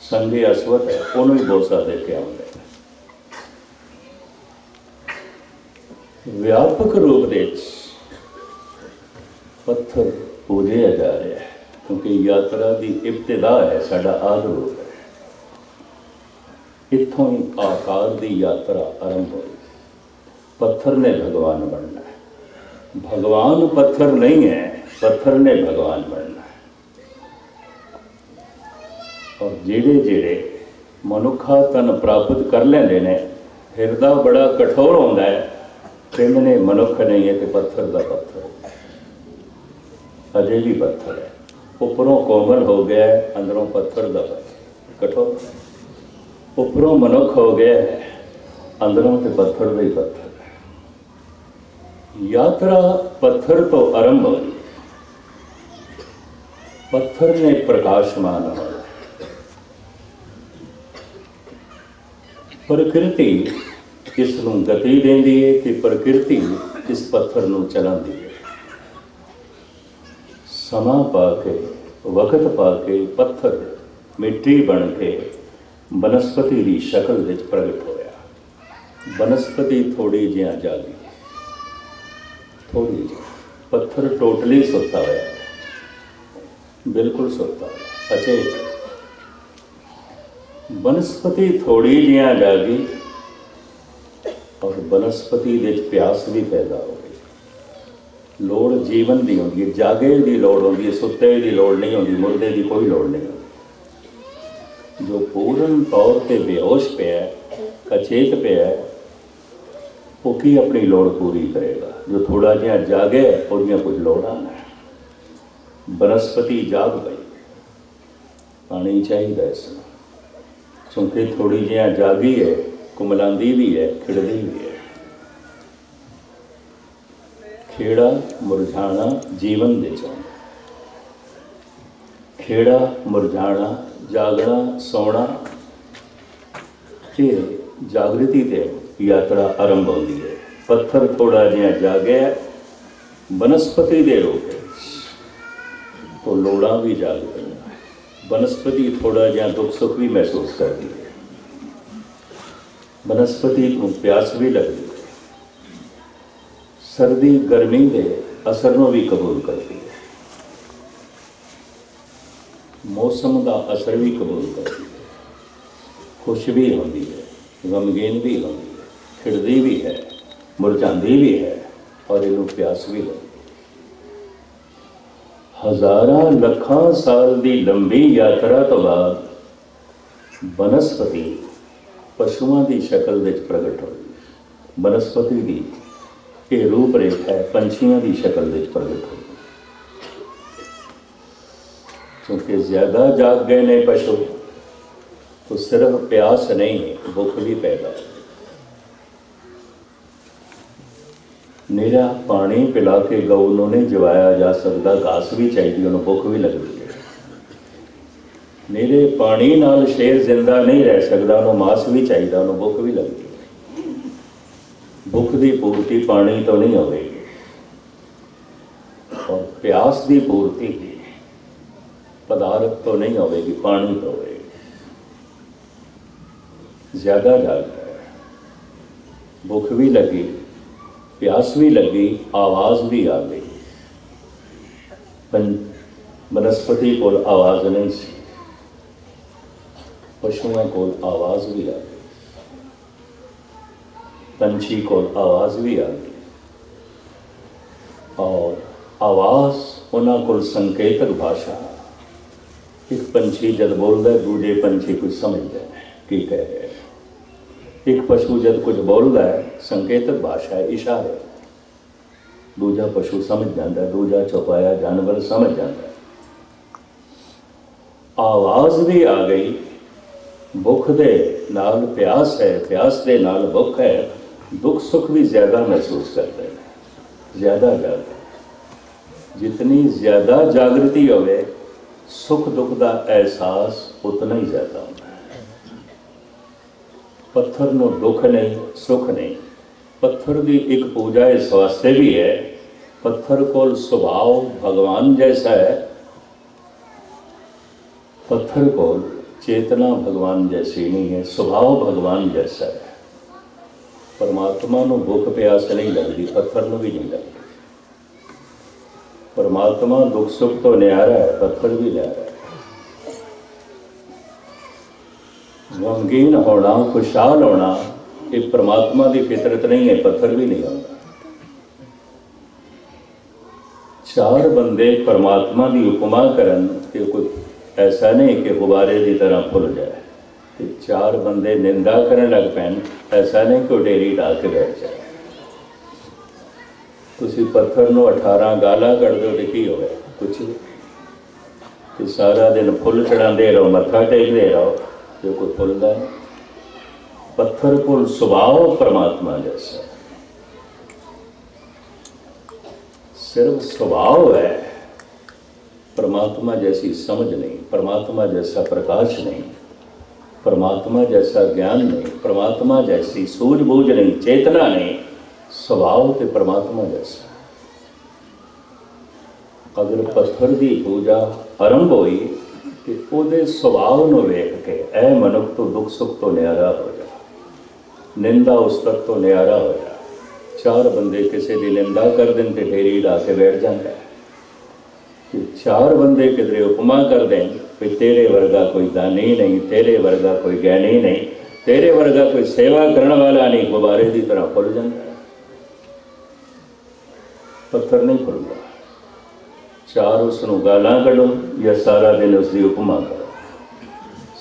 संगे असवत है, उन्होंने बोसा दे के आउंदे। व्यापक रूप से पत्थर पूजिया जा रहा है क्योंकि यात्रा की इब्तिदा है, साडा आदि रूप है। इत्थों ही आकार की यात्रा आरंभ हुई। पत्थर ने भगवान बनना है। भगवान पत्थर नहीं है, पत्थर ने भगवान बनना है। और जेड़े जेड़े मनुखा तन प्राप्त कर लेंदे ने, हिरदा बड़ा कठोर होंदा है, कहंदे ने मनुख नहीं है तो पत्थर का पत्थर अजे भी पत्थर है। उपरों कोमल हो गया है, अंदरों पत्थर का पत्थर कठोर। उपरों मनुख हो गया है, अंदरों तो पत्थर का ही पत्थर। यात्रा पत्थर तो आरंभ हुई। पत्थर ने प्रकाशमान हो। प्रकृति इसनूं गति देंदी है कि प्रकृति इस पत्थर नूं चलांदी है। ਸਮਾਂ ਪਾ ਕੇ, ਵਕਤ ਪਾ ਕੇ ਪੱਥਰ ਮਿੱਟੀ ਬਣ ਕੇ ਬਨਸਪਤੀ ਦੀ ਸ਼ਕਲ ਵਿੱਚ ਪ੍ਰਗਟ ਹੋਇਆ। ਬਨਸਪਤੀ ਥੋੜੀ ਜਿਹਾ ਜਾਗੀ, ਥੋੜੀ ਜਿਹੀ। ਪੱਥਰ ਟੋਟਲੀ ਸੁੱਤਾ ਹੋਇਆ, ਬਿਲਕੁਲ ਸੁੱਤਾ, ਅਚੇਤ। ਬਨਸਪਤੀ ਥੋੜੀ ਜਿਹਾ ਜਾਗੀ ਔਰ ਬਨਸਪਤੀ ਵਿੱਚ ਪਿਆਸ ਵੀ ਪੈਦਾ ਹੋ ਗਈ। ਲੋੜ ਜੀਵਨ ਦੀ ਹੁੰਦੀ ਹੈ, ਜਾਗੇ ਦੀ ਲੋੜ ਹੁੰਦੀ ਹੈ, ਸੁੱਤੇ ਦੀ ਲੋੜ ਨਹੀਂ ਹੁੰਦੀ, ਮੁਰਦੇ ਦੀ ਕੋਈ ਲੋੜ ਨਹੀਂ ਹੁੰਦੀ। ਜੋ ਪੂਰਨ ਤੌਰ 'ਤੇ ਬੇਹੋਸ਼ ਪਿਆ, ਅਚੇਤ ਪਿਆ, ਉਹ ਕੀ ਆਪਣੀ ਲੋੜ ਪੂਰੀ ਕਰੇਗਾ? ਜੋ ਥੋੜਾ ਜਿਹਾ ਜਾਗੇ ਉਹਦੀਆਂ ਕੁਝ ਲੋੜਾਂ ਨੇ। ਬਨਸਪਤੀ ਜਾਗ ਪਈ, ਪਾਣੀ ਚਾਹੀਦਾ ਇਸ ਨੂੰ, ਕਿਉਂਕਿ ਥੋੜੀ ਜਿਹਾ ਜਾਗੀ ਹੈ, ਕੁਮਲਾਂਦੀ ਵੀ ਹੈ, ਖਿੜਦੀ ਵੀ ਹੈ। ਖੇੜਾ ਮੁਰਝਾਣਾ ਜੀਵਨ ਦੇ ਚੋਂ, ਖੇੜਾ ਮੁਰਝਾਣਾ, ਜਾਗਣਾ ਸੌਣਾ, ਇਹ ਜਾਗ੍ਰਿਤੀ ਤੇ ਯਾਤਰਾ ਆਰੰਭ ਹੁੰਦੀ ਹੈ। ਪੱਥਰ ਥੋੜਾ ਜਿਹਾ ਜਾਗਿਆ ਬਨਸਪਤੀ ਦੇ ਰੂਪ ਵਿੱਚ, तो लोड़ा भी जाग पईयां। बनस्पति थोड़ा जिहा दुख सुख भी महसूस करती है, बनस्पति को प्यास भी लगती है, सर्दी गर्मी के असर को भी कबूल करती है, मौसम का असर भी कबूल करती है, खुश भी होती है, गमगीन भी होती है, खिड़ती भी है, मुरझाती भी है और इनू प्यास भी लगती है। हज़ारां लखां साल की लंबी यात्रा तो बाद बनस्पति पशुओं की शक्ल में प्रगट हुई। बनस्पति की ये रूपरेखा है पंछियों की शक्ल में प्रगट हुई, क्योंकि ज़्यादा जाग गए ने पशु तो सिर्फ प्यास नहीं, भुख भी पैदा हो। निरा पानी पिला के गऊ ਨੂੰ नहीं जवाया जा सकता, घास भी चाहिए, उन्होंने भुख भी लगती है। निरे पानी नाल शेर जिंदा नहीं रह सकता, उन्होंने मांस भी चाहिए, उन्होंने भुख भी लगती है। भुख की पूर्ति पानी तो नहीं होगी और प्यास की पूर्ति पदार्थ तो नहीं होगी, पानी तो होगी। ज़्यादा जागता है, भुख भी लगी, प्यास भी लगी, आवाज़ भी आ गई। बनस्पति को आवाज़ नहीं सी, पशुओं को आवाज़ भी आ गई, पंछी को आवाज़ भी आ गई और आवाज़ उन्होंने को संकेतक भाषा। एक पंछी जब बोलता है दूजे पंछी कुछ समझते हैं की कह रहे हैं। एक पशु जब कुछ बोलता है संकेतक भाषा है, इशारे, दूजा पशु समझ जाता है, दूजा चौपाया जानवर समझ जाता है। आवाज़ भी आ गई, भुख दे नाल प्यास है, प्यास दे नाल भुख है, दुख सुख भी ज़्यादा महसूस करते हैं, ज़्यादा जागृत। जितनी ज़्यादा जागृति होवे सुख दुख का एहसास उतना ही ज़्यादा होता है। पत्थर नो दुख नहीं, सुख नहीं। पत्थर की एक पूजा इस वास्ते भी है, पत्थर को स्वभाव भगवान जैसा है, पत्थर को चेतना भगवान जैसी नहीं है, स्वभाव भगवान जैसा है। परमात्मा को भुख प्यास नहीं लगती, पत्थर को भी नहीं लगती। परमात्मा दुख सुख तो न्यारा है, पत्थर भी न्यारा है। गमगीन होना, खुशहाल होना ये परमात्मा की फितरत नहीं है, पत्थर भी नहीं होता। चार बंदे परमात्मा की उपमा करन कि कोई ऐसा नहीं कि गुब्बारे की तरह फुल जाए, कि चार बंदे निंदा करने लग पैन, ऐसा नहीं कि डेरी डाल के बैठ जाए। तुसी पत्थर नूं 18 गाला कढ़ दो तो की होवे? कुछ नहीं। सारा दिन फुल चढ़ाते रहो, मत्था टेकते रहो, जो कोई फुलता है। पत्थर को स्वभाव परमात्मा जैसा, सिर्फ स्वभाव है, परमात्मा जैसी समझ नहीं, परमात्मा जैसा प्रकाश नहीं, परमात्मा जैसा ज्ञान नहीं, परमात्मा जैसी सूझबूझ नहीं, चेतना नहीं। स्वभाव के परमात्मा जैसा। अगर पत्थर की पूजा आरंभ हुई तो ਉਹਦੇ ਸੁਭਾਅ ਨੂੰ ਵੇਖ ਕੇ ਇਹ ਮਨੁੱਖ ਤੋਂ ਦੁੱਖ ਸੁੱਖ ਤੋਂ ਨਿਆਰਾ ਹੋ ਜਾ, ਨਿੰਦਾ ਉਸਤਤ ਤੋਂ ਨਿਆਰਾ ਹੋ ਜਾ। ਚਾਰ ਬੰਦੇ ਕਿਸੇ ਦੀ ਨਿੰਦਾ ਕਰ ਦੇਣ ਤੇ ਢੇਰੀ ਲਾ ਕੇ ਬੈਠ ਜਾਂਦਾ ਹੈ। ਚਾਰ ਬੰਦੇ ਕਿਧਰੇ ਉਪਮਾ ਕਰ ਦੇਣ ਵੀ ਤੇਰੇ ਵਰਗਾ ਕੋਈ ਦਾਨੀ ਨਹੀਂ, ਤੇਰੇ ਵਰਗਾ ਕੋਈ ਗਿਆਨੀ ਨਹੀਂ, ਤੇਰੇ ਵਰਗਾ ਕੋਈ ਸੇਵਾ ਕਰਨ ਵਾਲਾ ਨਹੀਂ, ਗੁਬਾਰੇ ਦੀ ਤਰ੍ਹਾਂ ਫੁੱਲ ਜਾਂਦਾ ਹੈ। ਪੱਥਰ ਨਹੀਂ ਫੁੱਲਦਾ। ਚਾਰ ਉਸ ਨੂੰ ਗਾਲਾਂ ਕੱਢੋ ਜਾਂ ਸਾਰਾ ਦਿਨ ਉਸ ਦੀ ਉਪਮਾ ਕਰੋ।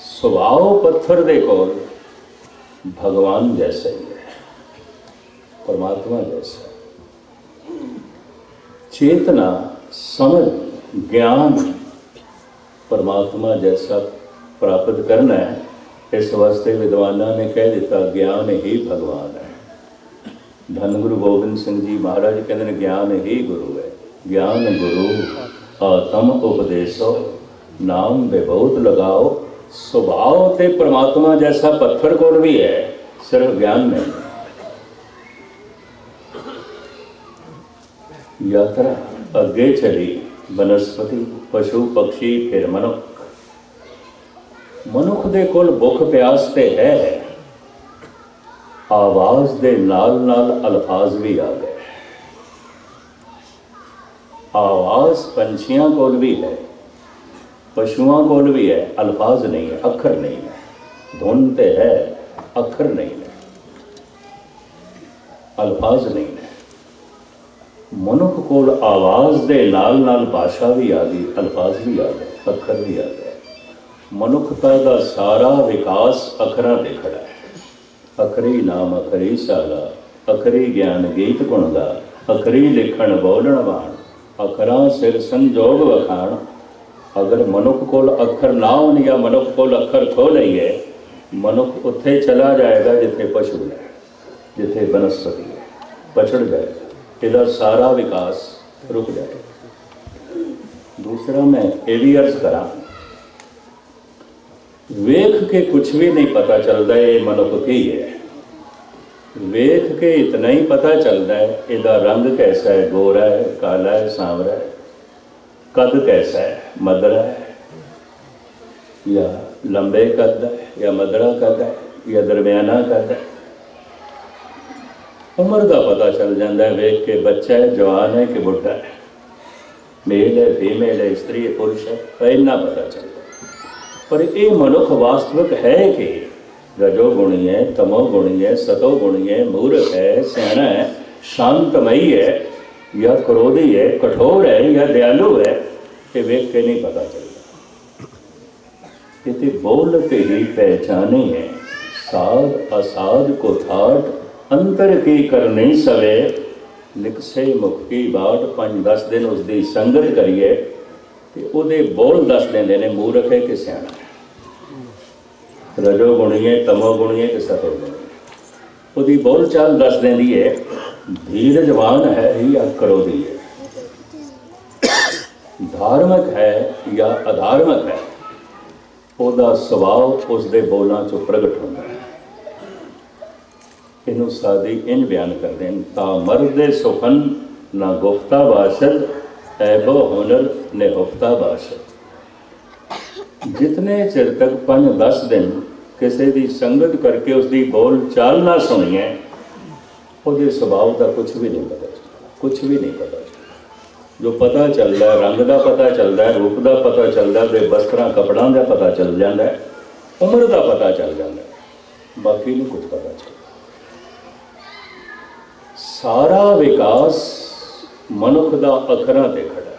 ਸੁਭਾਅ ਪੱਥਰ ਦੇ ਕੋਲ ਭਗਵਾਨ ਜੈਸਾ ਹੀ ਹੈ, परमात्मा जैसा। चेतना, समझ, ज्ञान परमात्मा जैसा प्राप्त करना है। इस वास्ते विद्वाना ने कह दिता ज्ञान ही भगवान है। धन गुरु गोबिंद सिंह जी महाराज कहते हैं ज्ञान ही गुरु है। ज्ञान गुरु आत्म उपदेशो नाम विभूत लगाओ। स्वभाव ते परमात्मा जैसा पत्थर कोल भी है, सिर्फ ज्ञान नहीं। यात्रा अगे चली, बनस्पति पशु पक्षी फिर मनुख। मनुख दे कोल भुख प्यास ते है, आवाज दे नाल नाल अल्फाज भी आ गए। आवाज पंछियां कोल भी है, पशुओं कोल भी है, अल्फाज नहीं है, अखर नहीं है। धुन ते है, अखर नहीं है, अल्फाज नहीं है। मनुख कोल आवाज़ दे नाल नाल भाषा भी आ गई, अल्फाज भी आ गए, अखर भी आ गए। मनुखता का सारा विकास अखरां ते खड़ा है। अखरी नाम अखरी शाला, अखरी ज्ञान गीत गुण गा, अखरी लिखण बोलण वाण, अखरां सिर संजोग वखाण। अगर मनुख कोल अखर ना होण या मनुख कोल अखर खो लईए, मनुख उत्थे चला जाएगा जिथे पशु है, जिथे बनस्पति है, पछड़ जाएगा। इसका सारा विकास रुक जाए। दूसरा मैं ये भी अर्ज करा, वेख के कुछ भी नहीं पता चलता ये मनुख की है। वेख के इतना ही पता चलता है इसका रंग कैसा है, गोरा है, काला है, सांवरा है, कद कैसा है, मदरा है या लंबे कद है या मदरा कद है या दरमियाना कद है। उम्र का पता चल जाता है वेख के, बच्चा है, जवान है कि बुढ़ा है, मेल है, फीमेल है, स्त्री है, पुरुष है, इतना पता चलता है। पर ये मनुख वास्तविक है कि रजोगुणी है, तमोगुणी है, सतोगुणी है, मूर्ख है, सियाना है, शांतमयी है या क्रोधी है, कठोर है या दयालु है, ये वेख के नहीं पता चलता। ये बोल के ही पहचाने है। साध असाध को थाट अंतर की करनी सवे, लिखसे मुख की बाट। 5-10 दिन उसकी संगत करिए तो उहदे बोल दस देंदे ने मूर्ख है कि सियाना है, रजोगुणी है, तमोगुणी है कि सतोगुणी है। उसकी बोल चाल दस देंदी है धीरजवान है या क्रोधी है, धार्मिक है या अधार्मिक है। उसका सुभाव उसके बोलों चों प्रगट होता है। इनू सादी इंज बयान कर दें, ता मर्द सुखन ना गुफ्ता बाशद, ऐबो हुनर ने हुफ्ता बाशद। जितने चिर तक 5-10 दिन किसी की संगत करके उसकी बोल चाल ना सुनिए, उसके स्वभाव का कुछ भी नहीं पता चलता, कुछ भी नहीं पता चलता। जो पता चलता है रंग का पता चलता है, रूप का पता चलता है, वस्त्रां कपड़ों का पता चल जाता है, उम्र का पता चल जाता है, बाकी नहीं कुछ पता चलता। सारा विकास मनुख का अखरां ते खड़ा है,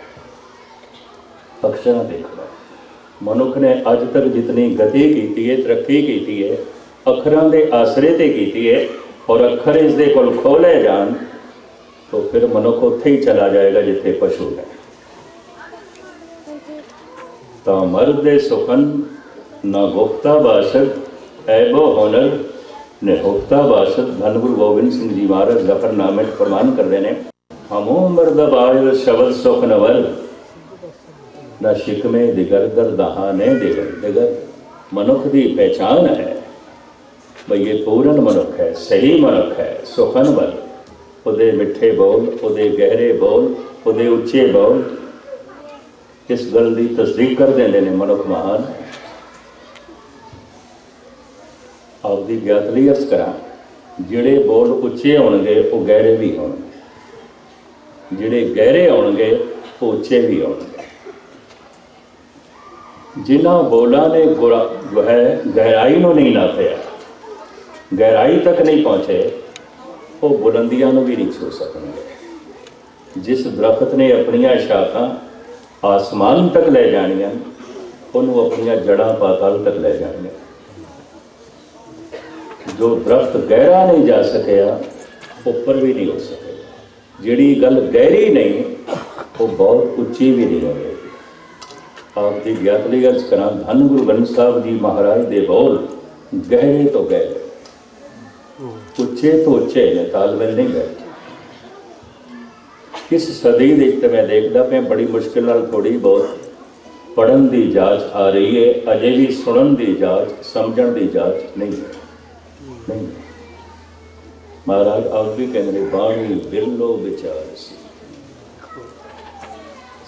अक्षरां ते खड़ा है। मनुख ने अज तक जितनी गति की है, तरक्की की है, अखरां दे आसरे ते की है। और अखर इसदे कोल खोले जान तो फिर मनुख उत्थे ही चला जाएगा जिथे पशु है। तो मर्द सुखन ना गुफ्ता बाशद, ऐबो हुनर ने हुफ्ता बाशद। धन गुरु गोबिंद सिंह जी महाराज जफरनामे प्रमाण करते हैं, हमो मर्द बाय शब्द सुख नवर, न शिकमे दिगर दर दहाने दिगर। दिगर मनुख की पहचान है भाई ये पूर्ण मनुख है, सही मनुख है, सुखन बल। उहदे मिठे बोल, उहदे गहरे बोल, उहदे उच्चे बोल, इस गल की तस्दीक कर देंगे ने मनुख महान है। आपकी ज्ञात लिए अर्ज करा, जिहड़े बोल उच्चे होणगे वो गहरे भी होणगे, जिहड़े गहरे होणगे वो उच्चे भी होणगे। जिन्हां बोलों ने जो है गहराई को नहीं नापिया, गहराई तक नहीं पहुँचे, वो बुलंदियां भी नहीं छू सकेंगे। जिस दरख्त ने अपनियां शाखां आसमान तक ले जानियां, उन्होंने अपनियां जड़ां पाताल तक ले जानियां। जो दरख्त गहरा नहीं जा सकिया ऊपर भी नहीं हो सकेगा। जिहड़ी गल गहरी नहीं वो बहुत उच्ची भी नहीं होगी। आपकी ज्ञात लई अर्ज करा, धन गुरु ग्रंथ साहब जी महाराज दे बोल गहरे तो गहरे, उच्चे तो उच्चे ने, तालमेल नहीं बैठे। इस सदी तो मैं देखता पे बड़ी मुश्किल नाल थोड़ी बहुत पढ़न की जांच आ रही है, अजे भी सुनन की जांच, समझण की जांच नहीं है। नहीं, महाराज आप भी कहते बाणी बिरलो विचार सी,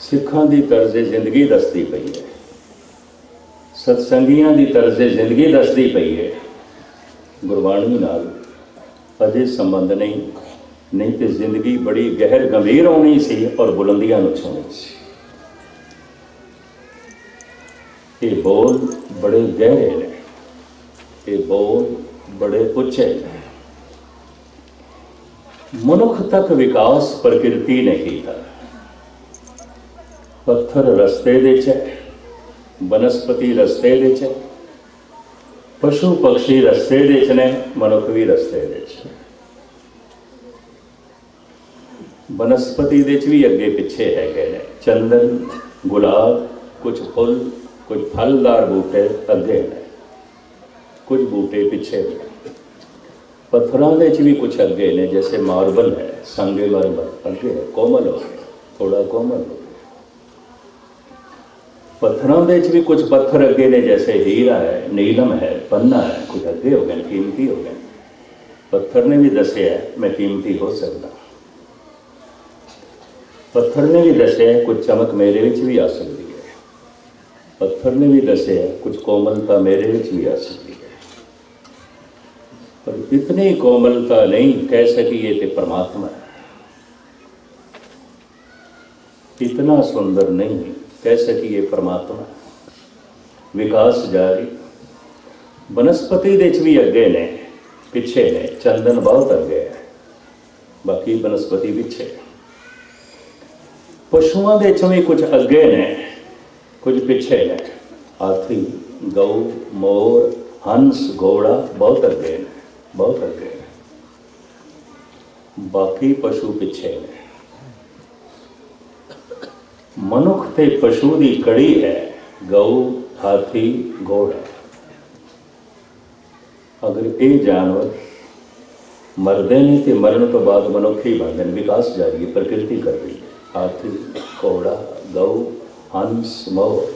सिखां की तर्जे जिंदगी दसदी पई है, सत्संगियां की तर्जे जिंदगी दसदी पई है। गुरबाणी नाल अजे संबंध नहीं तो जिंदगी बड़ी गहर गंभीर होनी सी और बुलंदियां छूनी सी। ये बोल बड़े गहरे ने, ये बोल बड़े उच्चे ने। मनुख तक विकास प्रकृति ने किया। पत्थर रस्ते दे च, वनस्पति रस्ते दे च, पशु पक्षी रस्ते दे च ने, मनुख भी रस्ते दे च। वनस्पति दे च भी अगे पिछे है, चंदन गुलाब, कुछ फुल, कुछ फलदार बूटे अगे ने, कुछ बूटे पिछे ने। पत्थरों के भी कुछ अगे ने, जैसे मार्बल है, संगे मार्बल अगे है, कोमल हो गया, थोड़ा कोमल हो गया। पत्थरों के भी कुछ पत्थर अगे ने, जैसे हीरा है, नीलम है, पन्ना है, कुछ अगे हो गए, कीमती हो गए। पत्थर ने भी दसिया मैं कीमती हो सकता, पत्थर ने भी दसिया कुछ चमक मेरे विच भी आ सकती है, पत्थर ने भी दसिया कुछ कोमलता मेरे विच भी आ सकती है। पर इतनी कोमलता नहीं कह सकी ये तो परमात्मा है, इतना सुंदर नहीं कह सकी ये परमात्मा है। विकास जारी, वनस्पति दे भी अगे ने, पिछे ने, चंदन बहुत अगे है, बाकी वनस्पति पिछे। पशुओं के भी कुछ अगे ने, कुछ पिछे ने। हाथी, गऊ, मोर, हंस, घोड़ा बहुत अगे ने, बहुत अगे ने, बाकी पशु पिछे ने। मनुख ते पशु की कड़ी है गऊ, हाथी, घोड़ा। अगर ये जानवर मरते हैं तो मरण तो बाद मनुख ही बनते हैं, विकास जारी है, प्रकृति कर रही है। हाथी, घोड़ा, गऊ, हंस, मोर,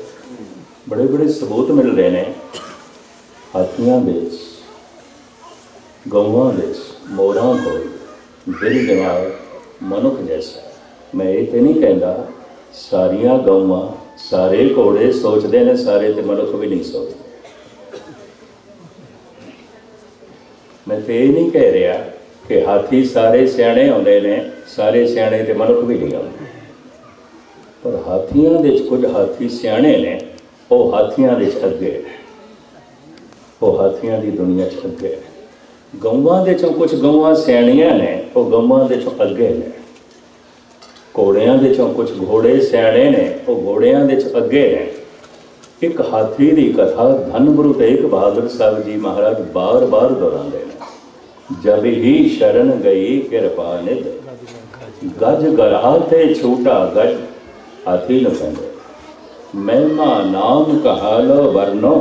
बड़े बड़े सबूत मिल रहे हैं हाथियों के, गऊआं के, मोरां को दिल दिमाग मनुख जैसा। मैं ये तो नहीं कहता सारिया गऊआं, सारे घोड़े सोचते हैं, सारे तो मनुख भी नहीं सोचते। मैं तो ये नहीं कह रहा कि हाथी सारे सियाणे आते हैं, सारे सियाणे तो मनुख भी नहीं आते। पर हाथियों के कुछ हाथी सियाणे ने, वो हाथियों के अगे ने, वो हाथियों की दुनिया च अगे ने। गऊआं के कुछ गऊआं सियाणियां ने, वो गऊआं के अगे ने। घोड़ियां के कुछ घोड़े सियाणे ने, वो घोड़ियां के अगे ने। एक हाथी की कथा धन गुरु तेग बहादुर साहब जी महाराज बार बार दोहराते हैं। जब ही शरण गई कृपा निध, गज गरा ते छूटा गज। हाथी न कहते महिमा नाम कहालो वर्णो,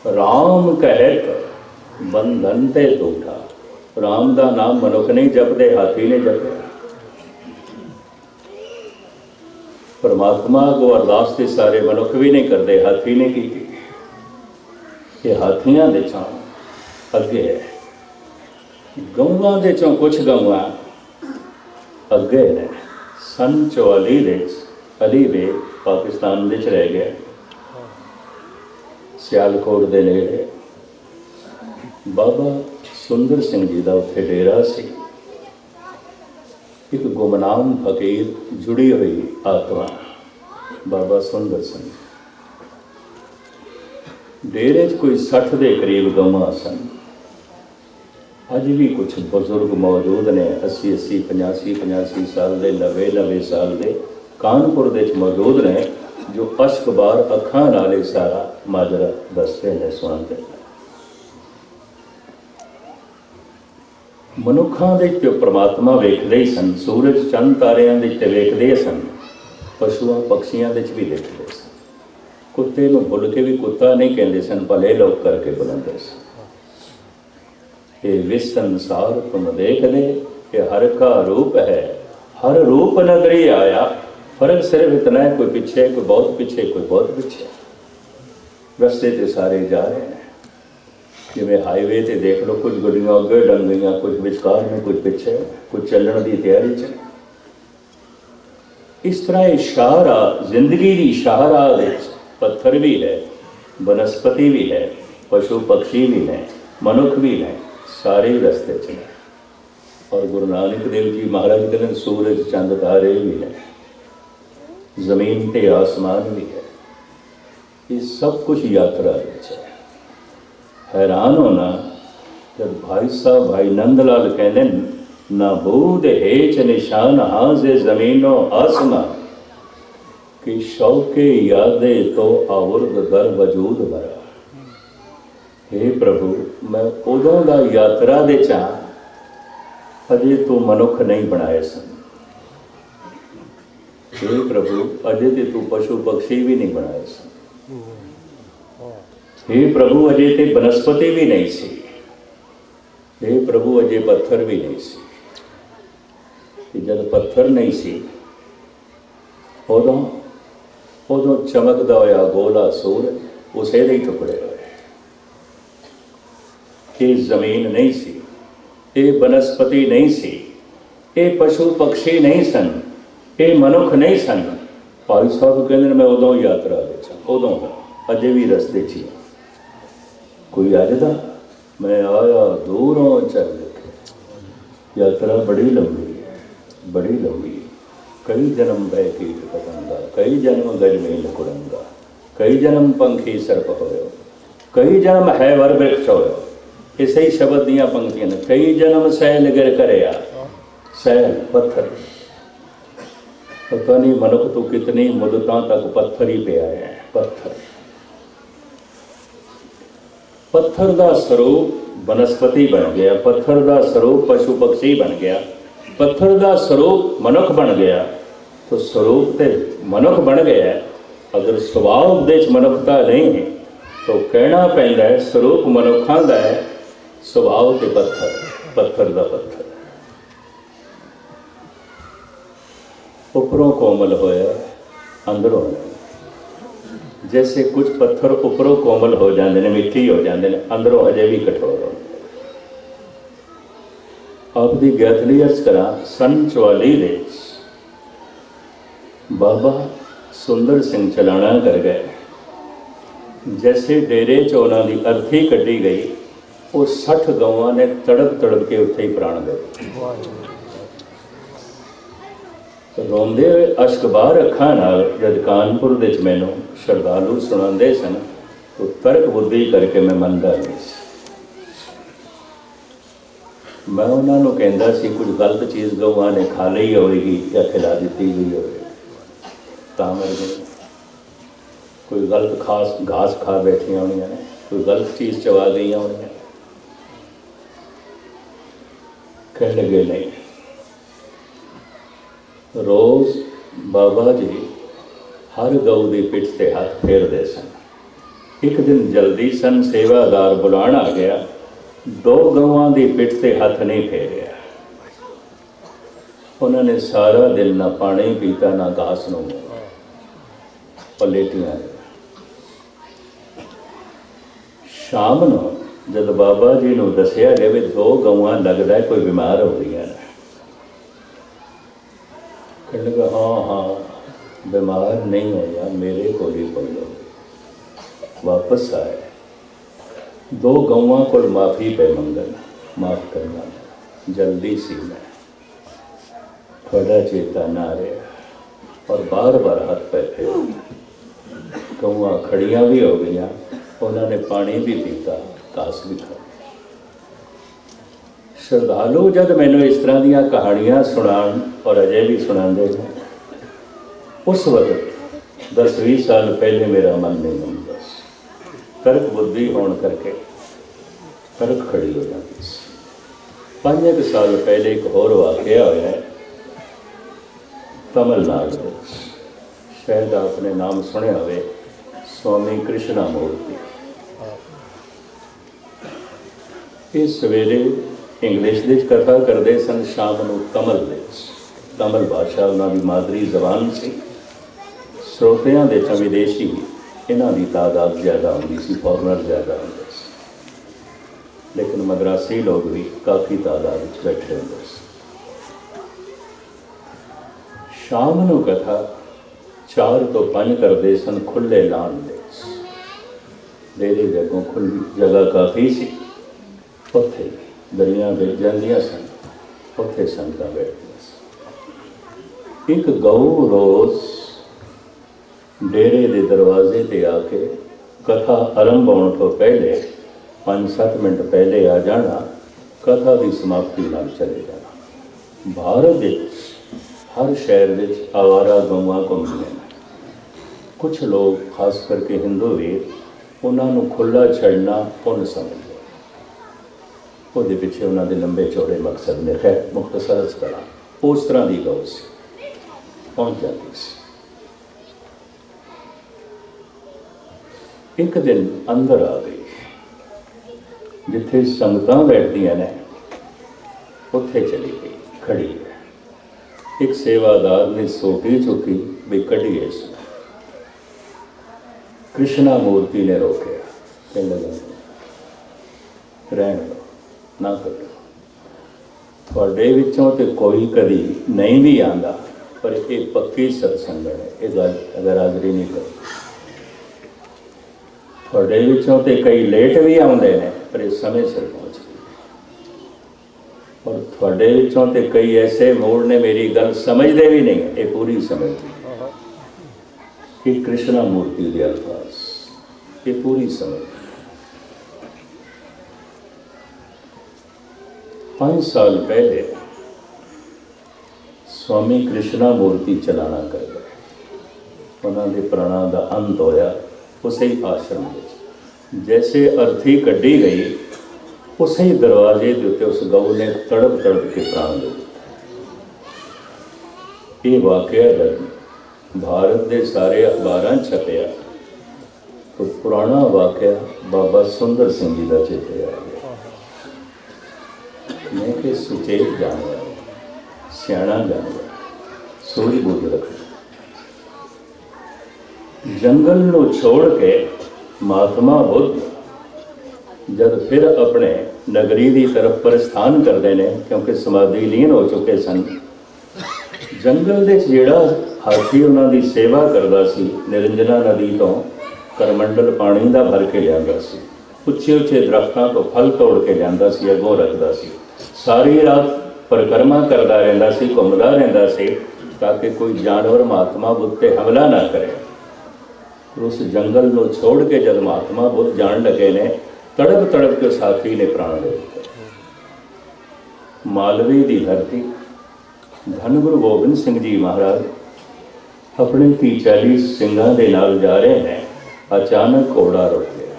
राम कहत बंधन ते टूटा। राम का नाम मनुख नहीं जपते, हाथी ने जपया। परमात्मा को अरदास के सारे मनुख भी नहीं करते, हाथी ने की। ये हाथियों के अगे है। गऊआं के कुछ गऊआं अगे ने। सन 44 अली वे ਪਾਕਿਸਤਾਨ ਵਿੱਚ ਰਹਿ ਗਿਆ, ਸਿਆਲਕੋਟ ਦੇ ਨੇੜੇ। ਬਾਬਾ ਸੁੰਦਰ ਸਿੰਘ ਜੀ ਦਾ ਉੱਥੇ ਡੇਰਾ ਸੀ। ਇੱਕ ਗੁਮਨਾਮ ਫਕੀਰ, ਜੁੜੀ ਹੋਈ ਆਤਮਾ, ਬਾਬਾ ਸੁੰਦਰ ਸਿੰਘ। ਡੇਰੇ 'ਚ ਕੋਈ 60 ਦੇ ਕਰੀਬ ਗਊਆਂ ਸਨ। ਅੱਜ ਵੀ ਕੁਛ ਬਜ਼ੁਰਗ ਮੌਜੂਦ ਨੇ, 80-80, 85-85 ਸਾਲ ਦੇ, 90-90 ਸਾਲ ਦੇ, ਕਾਨਪੁਰ ਦੇ 'ਚ ਮੌਜੂਦ ਨੇ, ਜੋ ਅਸ਼ਕਬਾਰ ਅੱਖਾਂ ਨਾਲ ਇਹ ਸਾਰਾ ਮਾਜਰਾ ਦੱਸਦੇ ਨੇ, ਸੁਣਾਉਂਦੇ ਨੇ। ਮਨੁੱਖਾਂ ਦੇ ਤੇ ਪ੍ਰਮਾਤਮਾ ਵੇਖਦੇ ਹੀ ਸਨ, ਸੂਰਜ ਚੰਦ ਤਾਰਿਆਂ ਦੇ ਤੇ ਵੇਖਦੇ ਸਨ, ਪਸ਼ੂਆਂ ਪਕਸ਼ੀਆਂ ਦੇ 'ਚ ਵੀ ਦੇਖਦੇ ਸਨ। ਕੁੱਤੇ ਨੂੰ ਭੁੱਲ ਕੇ ਵੀ ਕੁੱਤਾ ਨਹੀਂ ਕਹਿੰਦੇ ਸਨ, ਭਲੇ ਲੋਕ ਕਰਕੇ ਬੁਲਾਉਂਦੇ ਸਨ। ਇਹ ਵਿਸ ਸੰਸਾਰ ਤੁਮ ਦੇਖਦੇ, ਇਹ ਹਰ ਕਾ ਰੂਪ ਹੈ, ਹਰ ਰੂਪ ਨਜ਼ਰੀ ਆਇਆ। ਫਰਕ ਸਿਰਫ ਇਤਨਾ ਹੈ, ਕੋਈ ਪਿੱਛੇ, ਕੋਈ ਬਹੁਤ ਪਿੱਛੇ, ਕੋਈ ਬਹੁਤ ਪਿੱਛੇ। ਰਸਤੇ ਤੇ ਸਾਰੇ ਜਾ ਰਹੇ ਨੇ। ਜਿਵੇਂ ਹਾਈਵੇ ਤੇ ਦੇਖ ਲਓ, ਕੁਝ ਗੱਡੀਆਂ ਅੱਗੇ ਲੰਘ ਗਈਆਂ, ਕੁਝ ਵਿਚਕਾਰ ਨੇ, ਕੁਝ ਪਿੱਛੇ, ਕੁਝ ਚੱਲਣ ਦੀ ਤਿਆਰੀ 'ਚ। ਇਸ ਤਰ੍ਹਾਂ ਇਹ ਸ਼ਾਹਰਾਹ, ਜ਼ਿੰਦਗੀ ਦੀ ਸ਼ਾਹਰਾਹ ਵਿੱਚ ਪੱਥਰ ਵੀ ਹੈ, ਬਨਸਪਤੀ ਵੀ ਹੈ, ਪਸ਼ੂ ਪਕਸ਼ੀ ਵੀ ਨੇ, ਮਨੁੱਖ ਵੀ ਨੇ, ਸਾਰੇ ਰਸਤੇ 'ਚ ਨੇ। ਔਰ ਗੁਰੂ ਨਾਨਕ ਦੇਵ ਜੀ ਮਹਾਰਾਜ ਕਹਿੰਦੇ ਸੂਰਜ ਚੰਦ ਤਾਰੇ ਵੀ ਨੇ, ਜ਼ਮੀਨ ਤੇ ਆਸਮਾਨ ਵੀ ਹੈ। ਇਹ ਸਭ ਕੁਝ ਯਾਤਰਾ ਵਿੱਚ ਹੈ। हैरान होना जब भाई साहब भाई नंदलाल कहते ना बूद हेच निशान हाजे ज़मीनो आसमां कि शौके यादे तो आवर्द दर वजूद भरा। हे प्रभु, मैं उदों दा यात्रा दे चां, अजे तू मनुख नहीं बनाए सन। हे प्रभु, अजे ते तू पशु पक्षी भी नहीं बनाए सन। हे प्रभु, अजे ते बनस्पति भी नहीं सी। हे प्रभु, अजे पत्थर भी नहीं सी। जब पत्थर नहीं सी, उदों चमकदा होया गोला सूरज उसे दे टुकड़े होए। ये जमीन नहीं सी, ये बनस्पति नहीं सी, ये पशु पक्षी नहीं सन, ये मनुख नहीं सन। भाई साहब कहते मैं उदों यात्रा दे, उदों अजे भी रस्ते च कोई अजदा मैं आया दूरों चल के। यात्रा बड़ी लंबी है, बड़ी लंबी। कई जन्म बह कीट पतंगा, कई जन्म गजमीन कुरंगा, कई जन्म पंखी सर्प होयो, कई जन्म है वर वृक्ष होयो। इसे ही शब्द दियाँ पंक्तियां ने। कई जन्म सैल गिर करया, सैल पत्थर। पता नहीं मनुख तो कितनी मुद्दतां तक पत्थर ही पे आए हैं, पत्थर। पत्थर का स्वरूप बनस्पति बन गया, पत्थर का स्वरूप पशु पक्षी बन गया, पत्थर का स्वरूप मनुख बन गया। तो स्वरूप तो मनुख बन गया है, अगर सुभाव दे मनुखता नहीं है तो कहना पैंदा है स्वरूप मनुखा का है, सुभाव के पत्थर, पत्थर का पत्थर। उपरों कोमल होया, अंदरों जैसे कुछ पत्थर उपरों कोमल हो जाते हैं, मिट्टी हो जाते हैं, अंदरों अजे भी कठोर हो। आपकी गैतली अर्ज करा, सन 44 दे बाबा सुंदर सिंह चलाना कर गए। जैसे डेरे च उन्हां दी अर्थी कढ़ी गई, वो 60 गवां ने तड़प तड़प के उत्थे ही प्राण दे। रोंदे हुए अशकबार अखां नाल जद कानपुर दे मैनू श्रद्धालु सुणांदे सन, तो तर्क बुद्धि करके मैं मनदा नहीं सी। मैं उन्होंने कहता सी कुछ गलत चीज़ गवां ने खा ली होगी या खिला दी गई होगी, तां मर गई। कोई गलत खास घास खा बैठिया होनी ने, कोई गलत चीज़ चवा गई होनी। कह लगे नहीं। रोज़ बाबा जी हर गऊ की पिठ से हाथ फेरते सन। एक दिन जल्दी सन, सेवादार बुलाण आ गया, 2 गवां की पिठ से हाथ नहीं फेरिया। उन्होंने सारा दिन ना पानी पीता, ना घास नूं पलेटियां। शाम नूं जब बाबा जी नूं दसिया गया भी 2 गवां लगता है कोई बीमार हो गई है, कहने लगा हाँ हाँ बीमार नहीं होया, मेरे को ही बोलो। वापस आए, 2 गौवां को माफ़ी पे मंगन, माफ़ करना जल्दी सी मैं, थोड़ा चेता ना रहा। और बार बार हाथ पे फेर, गौवां खड़ियाँ भी हो गई, उन्होंने पानी भी पीता, घास भी खा। श्रद्धालु जब मैनू इस तरह दी कहानियाँ सुनान और अजय भी सुनाते हैं, उस वक्त 10-20 साल पहले मेरा मन नहीं मनता, तर्क बुद्धि होने करके तर्क खड़ी हो जाती। 5 साल पहले एक होर वाकया होया है तमिलनाडु, शायद आपने नाम सुने होवे, स्वामी कृष्णा मूर्ति। ये सवेरे इंग्लिश दी कथा करते सन, शाम को तमिल भाषा उन्होंने मादरी जबान सी। श्रोतियां दे च विदेशी इन्हों की तादाद ज़्यादा होंगी सी, फॉरनर ज़्यादा होंगे सी, लेकिन मद्रासी लोग भी काफ़ी तादाद में बैठे होंगे सी। शाम को कथा 4 तो 5 करते सन, खुले लान दे, डेरे जगों खुली जगह काफ़ी सी, उत्थे दरियां बिक जांदियां सन, उत्थे संगतां बैठदियां सन। एक गऊ रोज़ डेरे दे दरवाजे ते आके कथा आरंभ होने तो पहले 5-7 मिनट पहले आ जाना, कथा की समाप्ति नाल चले जाना। भारत विच हर शहर विच आवारा गऊआं घूमदियां। कुछ लोग खास करके हिंदू वीर उन्होंने खुला छड़ना पुन समझते, वो पिछे उन्होंने लंबे चौड़े मकसद ने खैर मुख्तसर करा, उस तरह की गौ सी पहुँच जाती सी। एक दिन अंदर आ गई, जिथे संगतां बैठदियां ने उत्थे चली गई, खड़ी है। एक सेवादार ने सोटी चुकी भी कढ़िए इस, कृष्णा मूर्ति ने रोकया, कहने लगा रहन दो, ना करो, थोड़े विचों तो कोई कभी नहीं भी आंदा, पर ये पक्की सत्संगत है, ये गल अगर हाजरी नहीं करो। थोड़े विचों तो कई लेट भी आते हैं, पर ये समय सिर पहुँच गई। और थोड़े विचों तो कई ऐसे मूड ने मेरी गल समझते भी नहीं, ये पूरी समझती। कि कृष्णा मूर्ति के अल्फाज ये पूरी समझ। 5 साल पहले स्वामी कृष्णा मूर्ति चलाना कर गए, उन्होंने प्राणा का अंत होया उसे ही आश्रम में। जैसे अर्थी कढ़ी गई, उसे ही दरवाजे के उत्ते उस गऊ ने तड़प तड़प के प्राण दे दिए। ये वाकया जब भारत के सारे अखबार छपया तो पुराना वाकया बाबा सुंदर सिंह जी का चेते आ गया। मैं कि सुचेत जानवर, सियाणा जानवर, सोई बुद्ध रख, जंगल को छोड़ के महात्मा बुद्ध जब फिर अपने नगरी की तरफ प्रस्थान करते हैं, क्योंकि समाधि लीन हो चुके सन, जंगल के जेड़ा हाथी उन्होंने सेवा करता सी, निरंजना नदी तो करमंडल पानी का भर के लिया, उच्चे उच्चे दरख्तों तो फल तोड़ के लिया, अगों रखता सी, सारी रात परिक्रमा करता रहा, घूमता रहा, ताकि कोई जानवर महात्मा बुद्ध पर हमला ना करे। उस जंगल को छोड़ के जब महात्मा बुद्ध जान लगे ने, तड़प तड़प के साथी ने प्राण ले दिए। मालवे की धरती धन गुरु गोबिंद सिंह जी महाराज अपने 30-40 सिंघां दे नाल जा रहे हैं, अचानक घोड़ा रुक गया।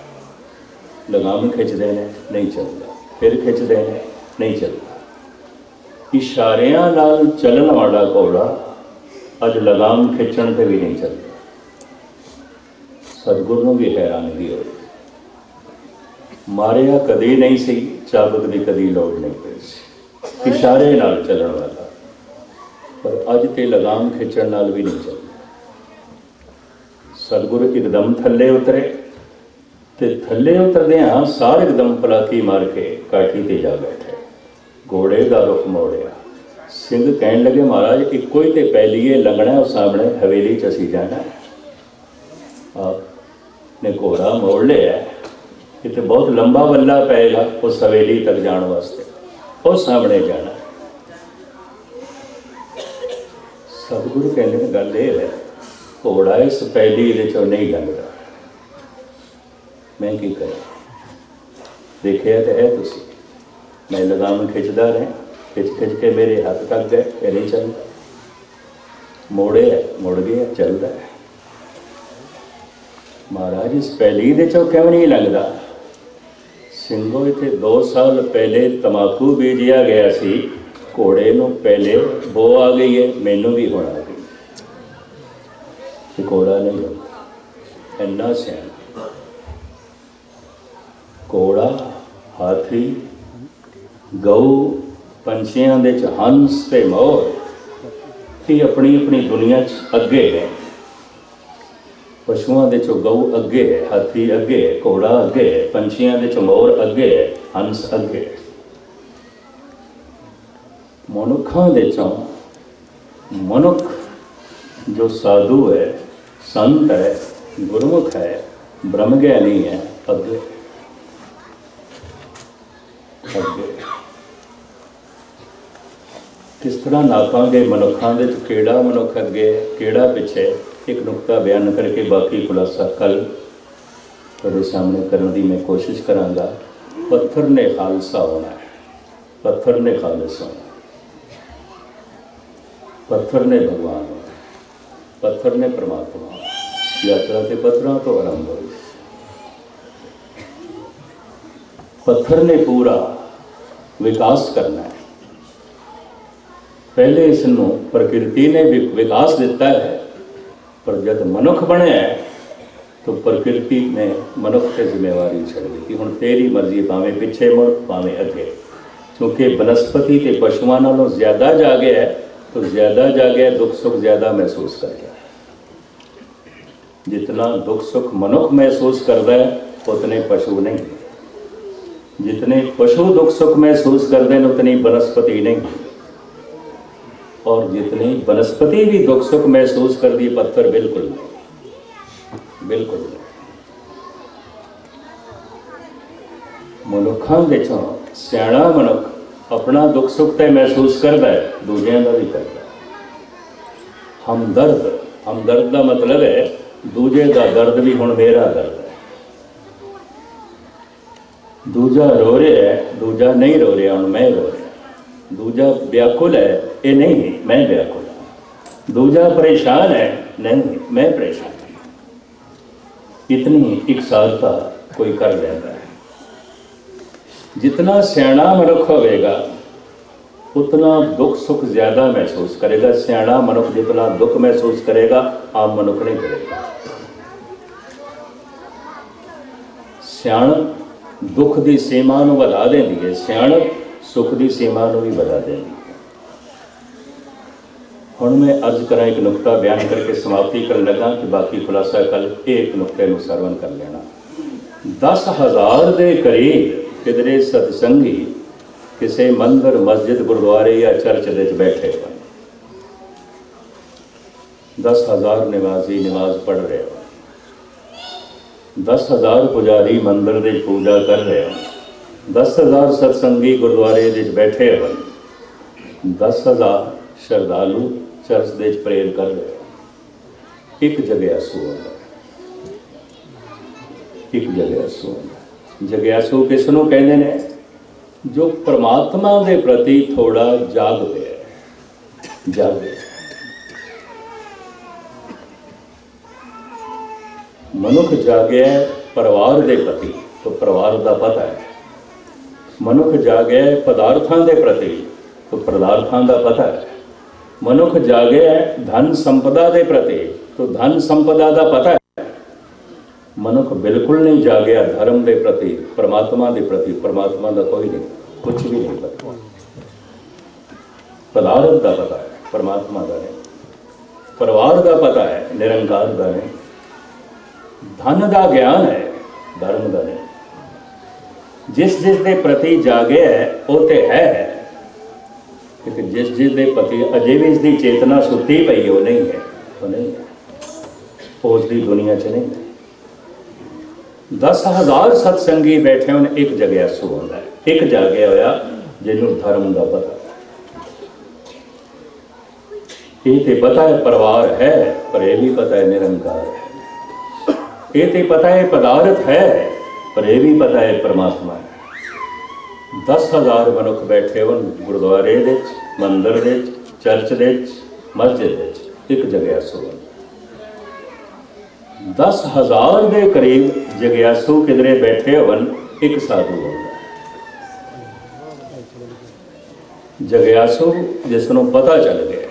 लगाम खिंचते हैं, नहीं चलता, फिर खिंचते हैं, नहीं चलता। इशारियां नाल चलन वाला घोड़ा अज लगाम खिंचण ते भी नहीं चलता। सतगुरु को भी हैरानगी हुई, मारिया कदी नहीं सी, चाबुक की कदी लोड़ नहीं पई सी, इशारे नाल चलण वाला, पर अज ते लगाम खिंचण नाल भी नहीं चलता। सतगुरु एकदम थले उतरे, ते थले उतरदे सार एकदम पलाकी मार के काठी ते जा बैठे, घोड़े का रुख मोड़िया, ਸਿੰਘ ਕਹਿਣ ਲੱਗੇ ਮਹਾਰਾਜ ਇੱਕੋ ਹੀ ਤੇ ਪੈਲੀ ਹੈ, ਲੰਘਣਾ ਉਹ ਸਾਹਮਣੇ ਹਵੇਲੀ 'ਚ ਅਸੀਂ ਜਾਣਾ। ਆਪ ਨੇ ਘੋੜਾ ਮੋੜ ਲਿਆ, ਕਿਤੇ ਬਹੁਤ ਲੰਬਾ ਵੱਲਾ ਪਏਗਾ ਉਸ ਹਵੇਲੀ ਤੱਕ ਜਾਣ ਵਾਸਤੇ, ਉਹ ਸਾਹਮਣੇ ਜਾਣਾ। ਸਤਿਗੁਰੂ ਕਹਿੰਦੇ ਨੇ ਗੱਲ ਇਹ ਹੈ, ਘੋੜਾ ਇਸ ਪੈਲੀ ਦੇ 'ਚੋਂ ਨਹੀਂ ਲੰਘਦਾ, ਮੈਂ ਕੀ ਕਰਾਂ। ਦੇਖਿਆ ਤਾਂ ਹੈ ਤੁਸੀਂ, ਮੈਂ ਲਗਾਮ ਖਿੱਚਦਾ ਰਿਹਾ, ਖਿੱਚ ਕੇ ਮੇਰੇ ਹੱਥ ਤੱਕ ਗਏ, ਫਿਰ ਨਹੀਂ ਚੱਲਦਾ, ਮੋੜਿਆ ਮੁੜ ਗਿਆ, ਚੱਲਦਾ ਹੈ। ਮਹਾਰਾਜ ਇਸ ਪੈਲੀ ਦੇ 'ਚੋਂ ਕਿਉਂ ਨਹੀਂ ਲੰਘਦਾ। ਸਿੰਘੋ ਇੱਥੇ 2 ਸਾਲ ਪਹਿਲੇ ਤਮਾਕੂ ਬੀਜਿਆ ਗਿਆ ਸੀ, ਘੋੜੇ ਨੂੰ ਪਹਿਲੇ ਬੋ ਆ ਗਈ ਹੈ, ਮੈਨੂੰ ਵੀ ਹੁਣ ਆ ਗਈ, ਤੇ ਘੋੜਾ ਨਹੀਂ ਲੰਘਦਾ। ਇੰਨਾ ਸਿਆਣਾ ਘੋੜਾ, ਹਾਥੀ, ਗਊ, ਪੰਛੀਆਂ ਦੇ 'ਚ ਹੰਸ ਤੇ ਮੋਰ, ਇਹ ਆਪਣੀ ਆਪਣੀ ਦੁਨੀਆ 'ਚ ਅੱਗੇ ਹੈ। ਪਸ਼ੂਆਂ ਦੇ 'ਚੋਂ ਗਊ ਅੱਗੇ ਹੈ, ਹਾਥੀ ਅੱਗੇ ਹੈ, ਘੋੜਾ ਅੱਗੇ ਹੈ, ਪੰਛੀਆਂ ਦੇ 'ਚੋਂ ਮੋਰ ਅੱਗੇ ਹੈ, ਹੰਸ ਅੱਗੇ ਹੈ। ਮਨੁੱਖਾਂ ਦੇ 'ਚੋਂ ਮਨੁੱਖ ਜੋ ਸਾਧੂ ਹੈ, ਸੰਤ ਹੈ, ਗੁਰਮੁਖ ਹੈ, ਬ੍ਰਹਮ ਗਿਆਨੀ ਹੈ, ਅੱਗੇ ਅੱਗੇ। ਕਿਸ ਤਰ੍ਹਾਂ ਨਾਪਾਂਗੇ ਮਨੁੱਖਾਂ ਦੇ 'ਚ ਕਿਹੜਾ ਮਨੁੱਖ ਅੱਗੇ ਕਿਹੜਾ ਪਿੱਛੇ। ਇੱਕ ਨੁਕਤਾ ਬਿਆਨ ਕਰਕੇ ਬਾਕੀ ਖੁਲਾਸਾ ਕੱਲ੍ਹ ਤੁਹਾਡੇ ਸਾਹਮਣੇ ਕਰਨ ਦੀ ਮੈਂ ਕੋਸ਼ਿਸ਼ ਕਰਾਂਗਾ। ਪੱਥਰ ਨੇ ਖਾਲਸਾ ਹੋਣਾ ਹੈ, ਪੱਥਰ ਨੇ ਖਾਲਸ ਹੋਣਾ, ਪੱਥਰ ਨੇ ਭਗਵਾਨ ਹੋਣਾ, ਪੱਥਰ ਨੇ ਪਰਮਾਤਮਾ ਹੋਣਾ। ਯਾਤਰਾ ਤੇ ਪੱਥਰਾਂ ਤੋਂ ਆਰੰਭ ਹੋਈ। ਪੱਥਰ ਨੇ ਪੂਰਾ ਵਿਕਾਸ ਕਰਨਾ ਹੈ। ਪਹਿਲੇ ਇਸ ਨੂੰ ਪ੍ਰਕਿਰਤੀ ਨੇ ਵਿਕਾਸ ਦਿੱਤਾ ਹੈ, ਪਰ ਜਦ ਮਨੁੱਖ ਬਣਿਆ ਤਾਂ ਪ੍ਰਕਿਰਤੀ ਨੇ ਮਨੁੱਖ 'ਤੇ ਜ਼ਿੰਮੇਵਾਰੀ ਛੱਡ ਦਿੱਤੀ। ਹੁਣ ਤੇਰੀ ਮਰਜ਼ੀ, ਭਾਵੇਂ ਪਿੱਛੇ ਮੁੜ ਭਾਵੇਂ ਅੱਗੇ। ਕਿਉਂਕਿ ਬਨਸਪਤੀ ਤੇ ਪਸ਼ੂਆਂ ਨਾਲੋਂ ਜ਼ਿਆਦਾ ਜਾਗਿਆ ਹੈ, ਤਾਂ ਜ਼ਿਆਦਾ ਜਾਗਿਆ, ਦੁੱਖ ਸੁੱਖ ਜ਼ਿਆਦਾ ਮਹਿਸੂਸ ਕਰ ਰਿਹਾ ਹੈ। जितना दुख सुख मनुष्य महसूस करता है उतने पशु नहीं, जितने पशु दुख सुख महसूस करते हैं उतनी वनस्पति नहीं, और जितनी वनस्पति भी दुख सुख महसूस करती है पत्थर बिल्कुल नहीं, बिल्कुल नहीं। मनुखों के चों सियाणा मनुख अपना दुख सुख तो महसूस करता है, दूसरों का भी करता है। हमदर्द, हमदर्द का मतलब है दूजे का दर्द भी हुण मेरा दर्द है। दूजा रो रहा है, दूजा नहीं रो रहा, हुण मैं रो रहा। दूजा व्याकुल है, ये नहीं मैं व्याकुल हूँ। दूजा परेशान है, नहीं मैं परेशान हूँ। इतनी इकसारता कोई कर लेता है। जितना सियाणा मनुख होगा उतना दुख सुख ज़्यादा महसूस करेगा। सियाणा मनुख जितना दुख महसूस करेगा आम मनुख नहीं करेगा। सियाणप दुख की सीमा नूं वधा देंदी है, सियाणप सुख की सीमा नूं भी वधा देंदी है। हुण मैं अर्ज करा एक नुकता बयान करके समाप्ति कर लगा कि बाकी खुलासा कल एक नुकते नूं सरवण कर लेना। 10,000 के करीब किधरे सतसंगी किसी मंदिर मस्जिद गुरुद्वारे या चर्च दे बैठे हो, 10,000 नमाजी नमाज पढ़ रहे हो, 10,000 पुजारी मंदिर दे पूजा कर रहे हो, 10,000 सत्संगी गुरुद्वारे दे बैठे हो, 10,000 श्रद्धालु चर्च दे प्रेयर कर रहे हो। एक जग्यासू होंदा, एक जग्यासू होंदा। जग्यासू किस नूं कहंदे ने? जो परमात्मा के प्रति थोड़ा जाग गया, जागे। मनुख जागे परिवार के प्रति तो परिवार का पता है, मनुख जागे पदार्थों के प्रति तो पदार्थों का पता है, मनुख जागे धन संपदा के प्रति तो धन संपदा का पता है। मनुख बिल्कुल नहीं जागया धर्म के प्रति, परमात्मा के प्रति, परमात्मा का कोई नहीं, कुछ भी नहीं पता। पदार्थ का पता है, परमात्मा का नहीं। परिवार का पता है, निरंकार का नहीं। धन का ज्ञान है, धर्म का नहीं। जिस जिस के प्रति जागे है वो तो है, ਕਿ ਜਿਸ ਦੇ ਪਤੀ ਅਜੇ ਵੀ ਇਸਦੀ ਚੇਤਨਾ ਸੁੱਤੀ ਪਈ ਉਹ ਨਹੀਂ ਹੈ, ਉਹ ਨਹੀਂ ਹੈ, ਉਸ ਦੀ ਦੁਨੀਆ 'ਚ ਨਹੀਂ। 10,000 ਸਤਸੰਗੀ ਬੈਠੇ ਹੋਣ, ਇੱਕ ਜਗਿਆਸੂ ਹੁੰਦਾ ਹੈ, ਇੱਕ ਜਾਗਿਆ ਹੋਇਆ ਜਿਹਨੂੰ ਧਰਮ ਦਾ ਪਤਾ। ਇਹ ਤੇ ਪਤਾ ਹੈ ਪਰਿਵਾਰ ਹੈ, ਪਰ ਇਹ ਵੀ ਪਤਾ ਹੈ ਨਿਰੰਕਾਰ ਹੈ। ਇਹ ਤੇ ਪਤਾ ਹੈ ਪਦਾਰਥ ਹੈ, ਪਰ ਇਹ ਵੀ ਪਤਾ ਹੈ ਪਰਮਾਤਮਾ ਹੈ। 10,000 ਮਨੁੱਖ ਬੈਠੇ ਹੋਣ ਗੁਰਦੁਆਰੇ ਦੇ ਵਿੱਚ, ਮੰਦਰ ਦੇ ਵਿੱਚ, ਚਰਚ ਦੇ ਵਿੱਚ, ਮਸਜਿਦ ਦੇ ਵਿੱਚ, ਇੱਕ ਜਗਿਆਸੂ ਹੁੰਦਾ। 10,000 ਦੇ ਕਰੀਬ ਜਗਿਆਸੂ ਕਿਧਰੇ ਬੈਠੇ ਹੋਣ, ਇੱਕ ਸਾਧੂ ਹੁੰਦਾ। ਜਗਿਆਸੂ ਜਿਸ ਨੂੰ ਪਤਾ ਚੱਲ ਗਿਆ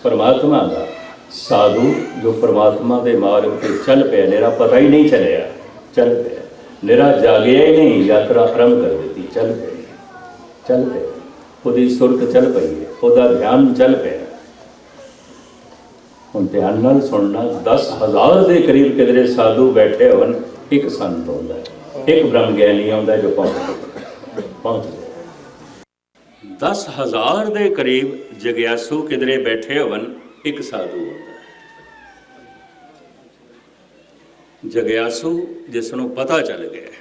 ਪਰਮਾਤਮਾ ਦਾ, ਸਾਧੂ ਜੋ ਪਰਮਾਤਮਾ ਦੇ ਮਾਰਗ 'ਤੇ ਚੱਲ ਪਿਆ, ਨਿਰਾ ਪਤਾ ਹੀ ਨਹੀਂ ਚੱਲਿਆ, ਚੱਲ ਪਿਆ, ਨਿਰਾ ਜਾਗਿਆ ਹੀ ਨਹੀਂ, ਯਾਤਰਾ ਆਰੰਭ ਕਰ ਦਿੱਤੀ, ਚੱਲ ਪਈ, ਚੱਲ ਪਿਆ, ਉਹਦੀ ਸੁਰਤ ਚੱਲ ਪਈ ਹੈ, ਉਹਦਾ ਧਿਆਨ ਚੱਲ ਪਿਆ। ਹੁਣ ਧਿਆਨ ਨਾਲ ਸੁਣਨਾ, 10,000 ਦੇ ਕਰੀਬ ਕਿਧਰੇ ਸਾਧੂ ਬੈਠੇ ਹੋਣ, ਇੱਕ ਸੰਤ ਹੁੰਦਾ, ਇੱਕ ਬ੍ਰਹਮ ਗਿਆਨੀ ਆਉਂਦਾ ਜੋ ਪਹੁੰਚ ਗਿਆ। 10,000 ਦੇ ਕਰੀਬ ਜਗਿਆਸੂ ਕਿਧਰੇ ਬੈਠੇ ਹੋਣ, ਇੱਕ ਸਾਧੂ ਹੁੰਦਾ। ਜਗਿਆਸੂ ਜਿਸ ਨੂੰ ਪਤਾ ਚੱਲ ਗਿਆ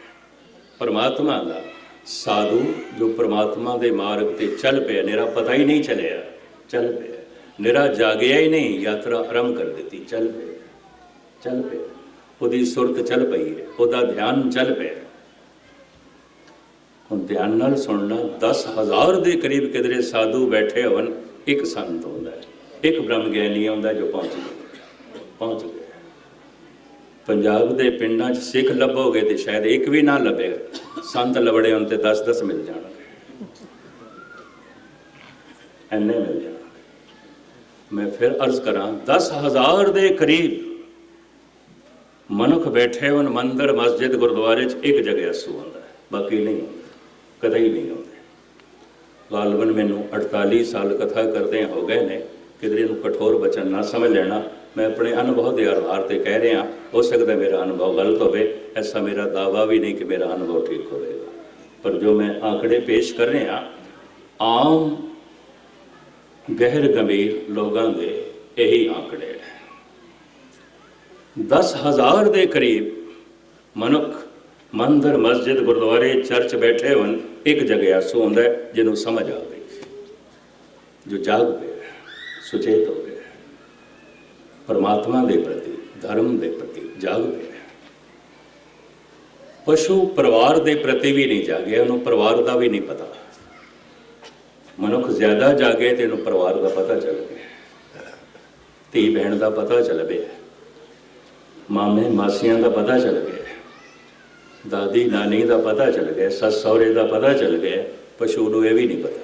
ਪਰਮਾਤਮਾ ਦਾ, ਸਾਧੂ ਜੋ ਪਰਮਾਤਮਾ ਦੇ ਮਾਰਗ 'ਤੇ ਚੱਲ ਪਿਆ, ਨਿਰਾ ਪਤਾ ਹੀ ਨਹੀਂ ਚੱਲਿਆ, ਚੱਲ ਪਿਆ, ਨਿਰਾ ਜਾਗਿਆ ਹੀ ਨਹੀਂ, ਯਾਤਰਾ ਆਰੰਭ ਕਰ ਦਿੱਤੀ, ਚੱਲ ਪਿਆ, ਚੱਲ ਪਿਆ, ਉਹਦੀ ਸੁਰਤ ਚੱਲ ਪਈ ਹੈ, ਉਹਦਾ ਧਿਆਨ ਚੱਲ ਪਿਆ। ਹੁਣ ਧਿਆਨ ਨਾਲ ਸੁਣਨਾ, 10,000 ਦੇ ਕਰੀਬ ਕਿਧਰੇ ਸਾਧੂ ਬੈਠੇ ਹੋਣ, ਇੱਕ ਸੰਤ ਹੁੰਦਾ, ਇੱਕ ਬ੍ਰਹਮ ਗਿਆਨੀ ਆਉਂਦਾ ਜੋ ਪਹੁੰਚ ਗਿਆ। ਪੰਜਾਬ ਦੇ ਪਿੰਡਾਂ 'ਚ ਸਿੱਖ ਲੱਭੋਗੇ ਤੇ ਸ਼ਾਇਦ ਇੱਕ ਵੀ ਨਾ ਲੱਭੇਗਾ, ਸੰਤ ਲੱਭੜੇ ਹੋਣ ਤੇ 10 ਮਿਲ ਜਾਣਗੇ, ਇੰਨੇ ਮਿਲ ਜਾਣਗੇ। ਮੈਂ ਫਿਰ ਅਰਜ਼ ਕਰਾਂ, 10,000 ਦੇ ਕਰੀਬ ਮਨੁੱਖ ਬੈਠੇ ਹੋਣ ਮੰਦਰ, ਮਸਜਿਦ, ਗੁਰਦੁਆਰੇ 'ਚ, ਇੱਕ ਜਗਿਆਸੂ ਹੁੰਦਾ, ਬਾਕੀ ਨਹੀਂ ਹੁੰਦਾ, ਕਦੇ ਹੀ ਨਹੀਂ ਹੁੰਦੇ। ਗਾਲਬਨ ਮੈਨੂੰ 48 ਸਾਲ ਕਥਾ ਕਰਦੇ ਹੋ ਗਏ ਨੇ, ਕਿਧਰੇ ਨੂੰ ਕਠੋਰ ਬਚਨ ਨਾ ਸਮਝ ਲੈਣਾ। ਮੈਂ ਆਪਣੇ ਅਨੁਭਵ ਦੇ ਆਧਾਰ 'ਤੇ ਕਹਿ ਰਿਹਾ, ਹੋ ਸਕਦਾ ਮੇਰਾ ਅਨੁਭਵ ਗਲਤ ਹੋਵੇ, ਐਸਾ ਮੇਰਾ ਦਾਅਵਾ ਵੀ ਨਹੀਂ ਕਿ ਮੇਰਾ ਅਨੁਭਵ ਠੀਕ ਹੋਵੇਗਾ, ਪਰ ਜੋ ਮੈਂ ਆંકੜੇ ਪੇਸ਼ ਕਰ ਰਿਹਾ, ਆਮ ਗਹਿਰ ਗੰਭੀਰ ਲੋਕਾਂ ਦੇ ਇਹੀ ਆંકੜੇ ਨੇ। 10,000 ਦੇ ਕਰੀਬ ਮਨੁੱਖ ਮੰਦਰ, ਮਸਜਿਦ, ਗੁਰਦੁਆਰੇ, ਚਰਚ ਬੈਠੇ ਹੋਣ, ਇੱਕ ਜਗਿਆਸੂ ਹੁੰਦਾ ਜਿਹਨੂੰ ਸਮਝ ਆ ਗਈ, ਜੋ ਜਾਗ ਪਿਆ, ਸੁਚੇਤ ਹੋ ਗਿਆ, ਪਰਮਾਤਮਾ ਦੇ ਪ੍ਰਤੀ, ਧਰਮ ਦੇ ਪ੍ਰਤੀ ਜਾਗ ਪਿਆ। ਪਸ਼ੂ ਪਰਿਵਾਰ ਦੇ ਪ੍ਰਤੀ ਵੀ ਨਹੀਂ ਜਾਗਿਆ, ਉਹਨੂੰ ਪਰਿਵਾਰ ਦਾ ਵੀ ਨਹੀਂ ਪਤਾ। ਮਨੁੱਖ ਜ਼ਿਆਦਾ ਜਾਗੇ ਤੇ ਇਹਨੂੰ ਪਰਿਵਾਰ ਦਾ ਪਤਾ ਚੱਲ ਗਿਆ, ਧੀ ਭੈਣ ਦਾ ਪਤਾ ਚੱਲ ਪਿਆ, ਮਾਮੇ ਮਾਸੀਆਂ ਦਾ ਪਤਾ ਚੱਲ ਗਿਆ, ਦਾਦੀ ਨਾਨੀ ਦਾ ਪਤਾ ਚੱਲ ਗਿਆ, ਸੱਸ ਸਹੁਰੇ ਦਾ ਪਤਾ ਚੱਲ ਗਿਆ। ਪਸ਼ੂ ਨੂੰ ਇਹ ਵੀ ਨਹੀਂ ਪਤਾ,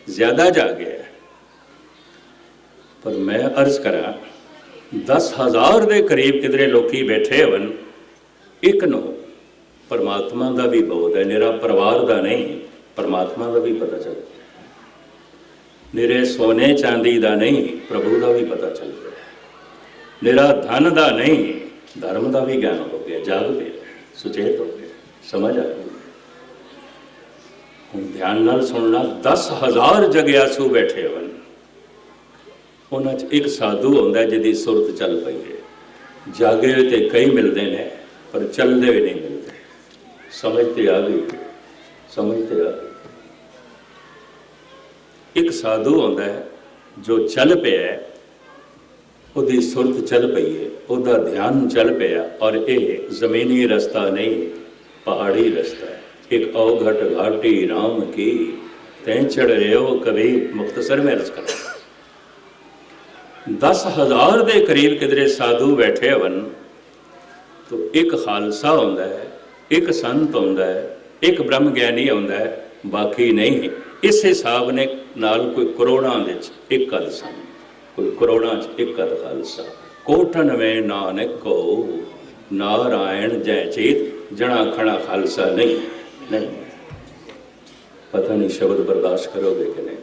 ਜ਼ਿਆਦਾ ਜਾਗਿਆ। ਪਰ ਮੈਂ ਅਰਜ਼ ਕਰਾਂ, 10,000 ਦੇ ਕਰੀਬ ਕਿਧਰੇ ਲੋਕੀ ਬੈਠੇ ਹੋਣ, ਇੱਕ ਨੂੰ ਪਰਮਾਤਮਾ ਦਾ ਵੀ ਬਹੁਤ ਹੈ, ਨਿਰਾ ਪਰਿਵਾਰ ਦਾ ਨਹੀਂ, ਪਰਮਾਤਮਾ ਦਾ ਵੀ ਪਤਾ ਚੱਲ ਗਿਆ, ਨਿਰੇ ਸੋਨੇ ਚਾਂਦੀ ਦਾ ਨਹੀਂ, ਪ੍ਰਭੂ ਦਾ ਵੀ ਪਤਾ ਚੱਲ ਗਿਆ, ਨਿਰਾ ਧਨ ਦਾ ਨਹੀਂ, ਧਰਮ ਦਾ ਵੀ ਗਿਆਨ ਹੋ ਗਿਆ, ਜਾਗ ਪਿਆ, ਸੁਚੇਤ ਹੋ ਗਿਆ, ਸਮਝ ਆ ਗਈ। ਹੁਣ ਧਿਆਨ ਨਾਲ ਸੁਣਨਾ, 10,000 ਜਗਿਆਸੂ ਬੈਠੇ ਹੋਣ, ਉਹਨਾਂ 'ਚ ਇੱਕ ਸਾਧੂ ਹੁੰਦਾ ਜਿਹਦੀ ਸੁਰਤ ਚੱਲ ਪਈ ਹੈ। ਜਾਗੇ ਹੋਏ ਤੇ ਕਈ ਮਿਲਦੇ ਨੇ, ਪਰ ਚੱਲਦੇ ਹੋਏ ਨਹੀਂ ਮਿਲਦੇ। ਸਮਝ ਤੇ ਆ ਗਈ, ਸਮਝ ਤੇ ਆ ਗਈ। ਇੱਕ ਸਾਧੂ ਹੁੰਦਾ ਹੈ ਜੋ ਚੱਲ ਪਿਆ, ਉਹਦੀ ਸੁਰਤ ਚੱਲ ਪਈ ਹੈ, ਉਹਦਾ ਧਿਆਨ ਚੱਲ ਪਿਆ, ਔਰ ਇਹ ਜ਼ਮੀਨੀ ਰਸਤਾ ਨਹੀਂ, ਪਹਾੜੀ ਰਸਤਾ ਹੈ। ਇੱਕ ਔਘਟ ਘਾਟੀ ਰਾਮ ਕੀ ਤੈਂ ਚੜ ਰਿਓ ਕਬੀਰ, ਮੁਖਤਸਰ ਮੈਂ ਅਰਜ਼ ਕਰਾਂ। 10,000 ਦੇ ਕਰੀਬ ਕਿਧਰੇ ਸਾਧੂ ਬੈਠੇ ਹੋਣ, ਤਾਂ ਇੱਕ ਖਾਲਸਾ ਹੁੰਦਾ ਹੈ, ਇੱਕ ਸੰਤ ਹੁੰਦਾ ਹੈ, ਇੱਕ ਬ੍ਰਹਮ ਗਿਆਨੀ ਹੁੰਦਾ ਹੈ, ਬਾਕੀ ਨਹੀਂ। ਇਸ ਹਿਸਾਬ ਨੇ ਨਾਲ ਕੋਈ ਕਰੋੜਾਂ ਵਿੱਚ ਇੱਕ ਅਧ ਸੰਤ, ਕੋਈ ਕਰੋੜਾਂ 'ਚ ਇੱਕ ਅਧ ਖਾਲਸਾ। ਕੋਟਨ ਵੇ ਨਾਨਕ ਕੋ ਨਾਰਾਇਣ ਜੈ ਚੇਤ, ਜਣਾ ਖਣਾ ਖਾਲਸਾ ਨਹੀਂ। ਨਹੀਂ, ਪਤਾ ਨਹੀਂ ਸ਼ਬਦ ਬਰਦਾਸ਼ਤ ਕਰੋਗੇ ਕਿ ਨਹੀਂ।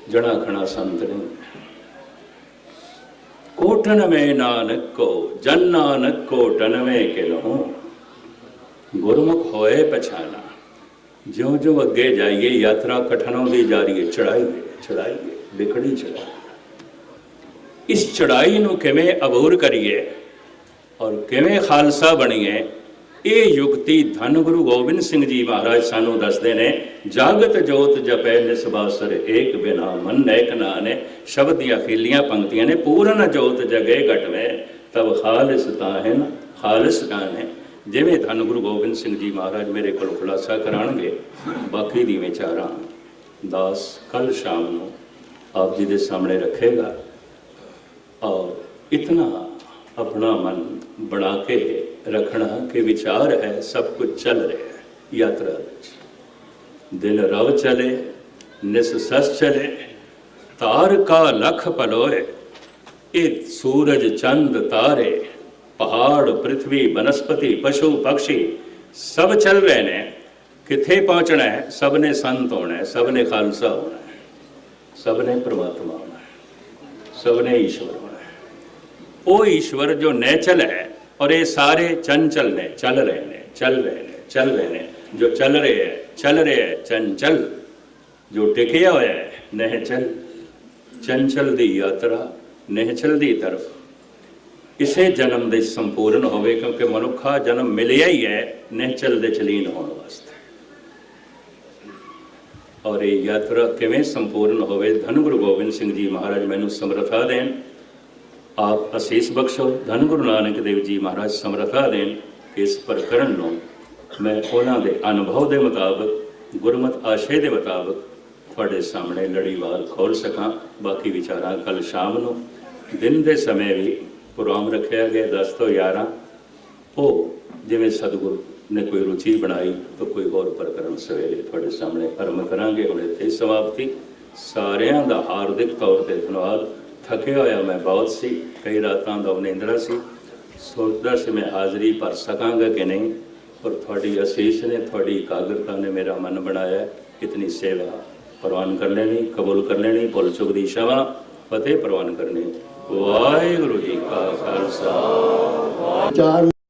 ਜਣਾ ਖਣਾ ਸੰਤ ਨਹੀਂ। ਕੋਟਨ में नानक को जन नानक को टनवे के लहूं, गुरमुख होए पछाना, ਜਿਉਂ ਜਿਉਂ ਅੱਗੇ ਜਾਈਏ ਯਾਤਰਾ ਕਠਨ ਹੁੰਦੀ ਜਾ ਰਹੀ ਹੈ, ਚੜਾਈ ਵਿਖੜੀ ਚੜਾਈ। ਇਸ ਚੜਾਈ ਨੂੰ ਕਿਵੇਂ ਅਬੂਰ ਕਰੀਏ ਔਰ ਕਿਵੇਂ ਖਾਲਸਾ ਬਣੀਏ, ਇਹ ਯੁਕਤੀ ਧੰਨ ਗੁਰੂ ਗੋਬਿੰਦ ਸਿੰਘ ਜੀ ਮਹਾਰਾਜ ਸਾਨੂੰ ਦੱਸਦੇ ਨੇ। ਜਾਗਤ ਜੋਤ ਜਪੈ ਨਿਸਬਾਸਰ ਏਕ ਬਿਨਾ ਮਨ ਨੈਕ ਨਾਨੇ, ਸ਼ਬਦ ਦੀਆਂ ਅਖੀਲੀਆਂ ਪੰਕਤੀਆਂ ਨੇ। ਪੂਰਨ ਜੋਤ ਜਗੇ ਘਟਵੇਂ ਤਬ ਖਾਲਿਸ ਤਾਹਨ ਖਾਲਿਸ ਕਾਨੇ। ਜਿਵੇਂ ਧੰਨ ਗੁਰੂ ਗੋਬਿੰਦ ਸਿੰਘ ਜੀ ਮਹਾਰਾਜ ਮੇਰੇ ਕੋਲ ਖੁਲਾਸਾ ਕਰਾਉਣਗੇ, ਬਾਕੀ ਦੀ ਵਿਚਾਰਾਂ ਦਾਸ ਕੱਲ ਸ਼ਾਮ ਨੂੰ ਆਪ ਜੀ ਦੇ ਸਾਹਮਣੇ ਰੱਖੇਗਾ। ਔਰ ਇਤਨਾ ਆਪਣਾ ਮਨ ਬਣਾ ਕੇ ਰੱਖਣਾ ਕਿ ਵਿਚਾਰ ਹੈ ਸਭ ਕੁਝ ਚੱਲ ਰਿਹਾ ਹੈ ਯਾਤਰਾ ਵਿੱਚ। ਦਿਨ ਰਵ ਚਲੇ ਨਿਸ ਸਸ ਚਲੇ, ਤਾਰ ਕਾ ਲਖ ਪਲੋਏ। ਇਹ ਸੂਰਜ ਚੰਦ ਤਾਰੇ ਪਹਾੜ ਪ੍ਰਿਥਵੀ ਬਨਸਪਤੀ ਪਸ਼ੂ ਪਕਸ਼ੀ ਸਭ ਚੱਲ ਰਹੇ ਨੇ। ਕਿੱਥੇ ਪਹੁੰਚਣਾ ਹੈ? ਸਭ ਨੇ ਸੰਤ ਹੋਣਾ ਹੈ, ਸਭ ਨੇ ਖਾਲਸਾ ਹੋਣਾ ਹੈ, ਸਭ ਨੇ ਪ੍ਰਮਾਤਮਾ ਹੋਣਾ ਹੈ, ਸਭ ਨੇ ਈਸ਼ਵਰ ਹੋਣਾ ਹੈ। ਉਹ ਈਸ਼ਵਰ ਜੋ ਨੈਚਲ ਹੈ ਔਰ ਇਹ ਸਾਰੇ ਚੰਚਲ ਨੇ, ਚੱਲ ਰਹੇ ਨੇ, ਚੱਲ ਰਹੇ ਨੇ, ਚੱਲ ਰਹੇ ਨੇ। ਜੋ ਚੱਲ ਰਹੇ ਹੈ ਚੰਚਲ, ਜੋ ਟਿਕਿਆ ਹੋਇਆ ਹੈ ਨਿਹਚਲ। ਚੰਚਲ ਦੀ ਯਾਤਰਾ ਨਿਹਚਲ ਦੀ ਤਰਫ ਇਸੇ ਜਨਮ ਦੇ ਸੰਪੂਰਨ ਹੋਵੇ, ਕਿਉਂਕਿ ਮਨੁੱਖਾ ਜਨਮ ਮਿਲਿਆ ਹੀ ਹੈ ਨਿਹਚਲ ਦੇ ਚਲੀਨ ਹੋਣ ਵਾਸਤੇ। ਔਰ ਇਹ ਯਾਤਰਾ ਕਿਵੇਂ ਸੰਪੂਰਨ ਹੋਵੇ, ਧੰਨ ਗੁਰੂ ਗੋਬਿੰਦ ਸਿੰਘ ਜੀ ਮਹਾਰਾਜ ਮੈਨੂੰ ਸਮਰੱਥਾ ਦੇਣ, ਆਪ ਅਸੀਸ ਬਖਸ਼ੋ। ਧੰਨ ਗੁਰੂ ਨਾਨਕ ਦੇਵ ਜੀ ਮਹਾਰਾਜ ਸਮਰੱਥਾ ਦੇਣ ਕਿ ਇਸ ਪ੍ਰਕਰਣ ਨੂੰ ਮੈਂ ਉਹਨਾਂ ਦੇ ਅਨੁਭਵ ਦੇ ਮੁਤਾਬਕ, ਗੁਰਮਤਿ ਆਸ਼ੇ ਦੇ ਮੁਤਾਬਕ ਤੁਹਾਡੇ ਸਾਹਮਣੇ ਲੜੀਵਾਰ ਖੋਲ੍ਹ ਸਕਾਂ। ਬਾਕੀ ਵਿਚਾਰਾਂ ਕੱਲ ਸ਼ਾਮ ਨੂੰ। ਦਿਨ ਦੇ ਸਮੇਂ ਵੀ ਪ੍ਰੋਗਰਾਮ ਰੱਖਿਆ ਗਿਆ 10 ਤੋਂ 11। ਉਹ ਜਿਵੇਂ ਸਤਿਗੁਰੂ ਨੇ ਕੋਈ ਰੁਚੀ ਬਣਾਈ ਤਾਂ ਕੋਈ ਹੋਰ ਪ੍ਰਕਰਣ ਸਵੇਰੇ ਤੁਹਾਡੇ ਸਾਹਮਣੇ ਆਰੰਭ ਕਰਾਂਗੇ। ਹੁਣ ਇੱਥੇ ਸਮਾਪਤੀ। ਸਾਰਿਆਂ ਦਾ ਹਾਰਦਿਕ ਤੌਰ 'ਤੇ ਧੰਨਵਾਦ। ਥੱਕਿਆ ਹੋਇਆ ਮੈਂ ਬਹੁਤ ਸੀ, ਕਈ ਰਾਤਾਂ ਦਾ ਨਿੰਦਰਾ ਸੀ, ਸੋਚਦਾ ਸੀ ਮੈਂ ਹਾਜ਼ਰੀ ਭਰ ਸਕਾਂਗਾ ਕਿ ਨਹੀਂ, ਪਰ ਤੁਹਾਡੀ ਅਸੀਸ ਨੇ, ਤੁਹਾਡੀ ਇਕਾਗਰਤਾ ਨੇ ਮੇਰਾ ਮਨ ਬਣਾਇਆ। ਇਤਨੀ ਸੇਵਾ ਪ੍ਰਵਾਨ ਕਰ ਲੈਣੀ, ਕਬੂਲ ਕਰ ਲੈਣੀ, ਭੁੱਲ ਚੁੱਕ ਦੀ ਸ਼ਵਾ ਫਤਿਹ ਪ੍ਰਵਾਨ ਕਰਨੀ। ਵਾਹਿਗੁਰੂ ਜੀ ਕਾ ਖਾਲਸਾ।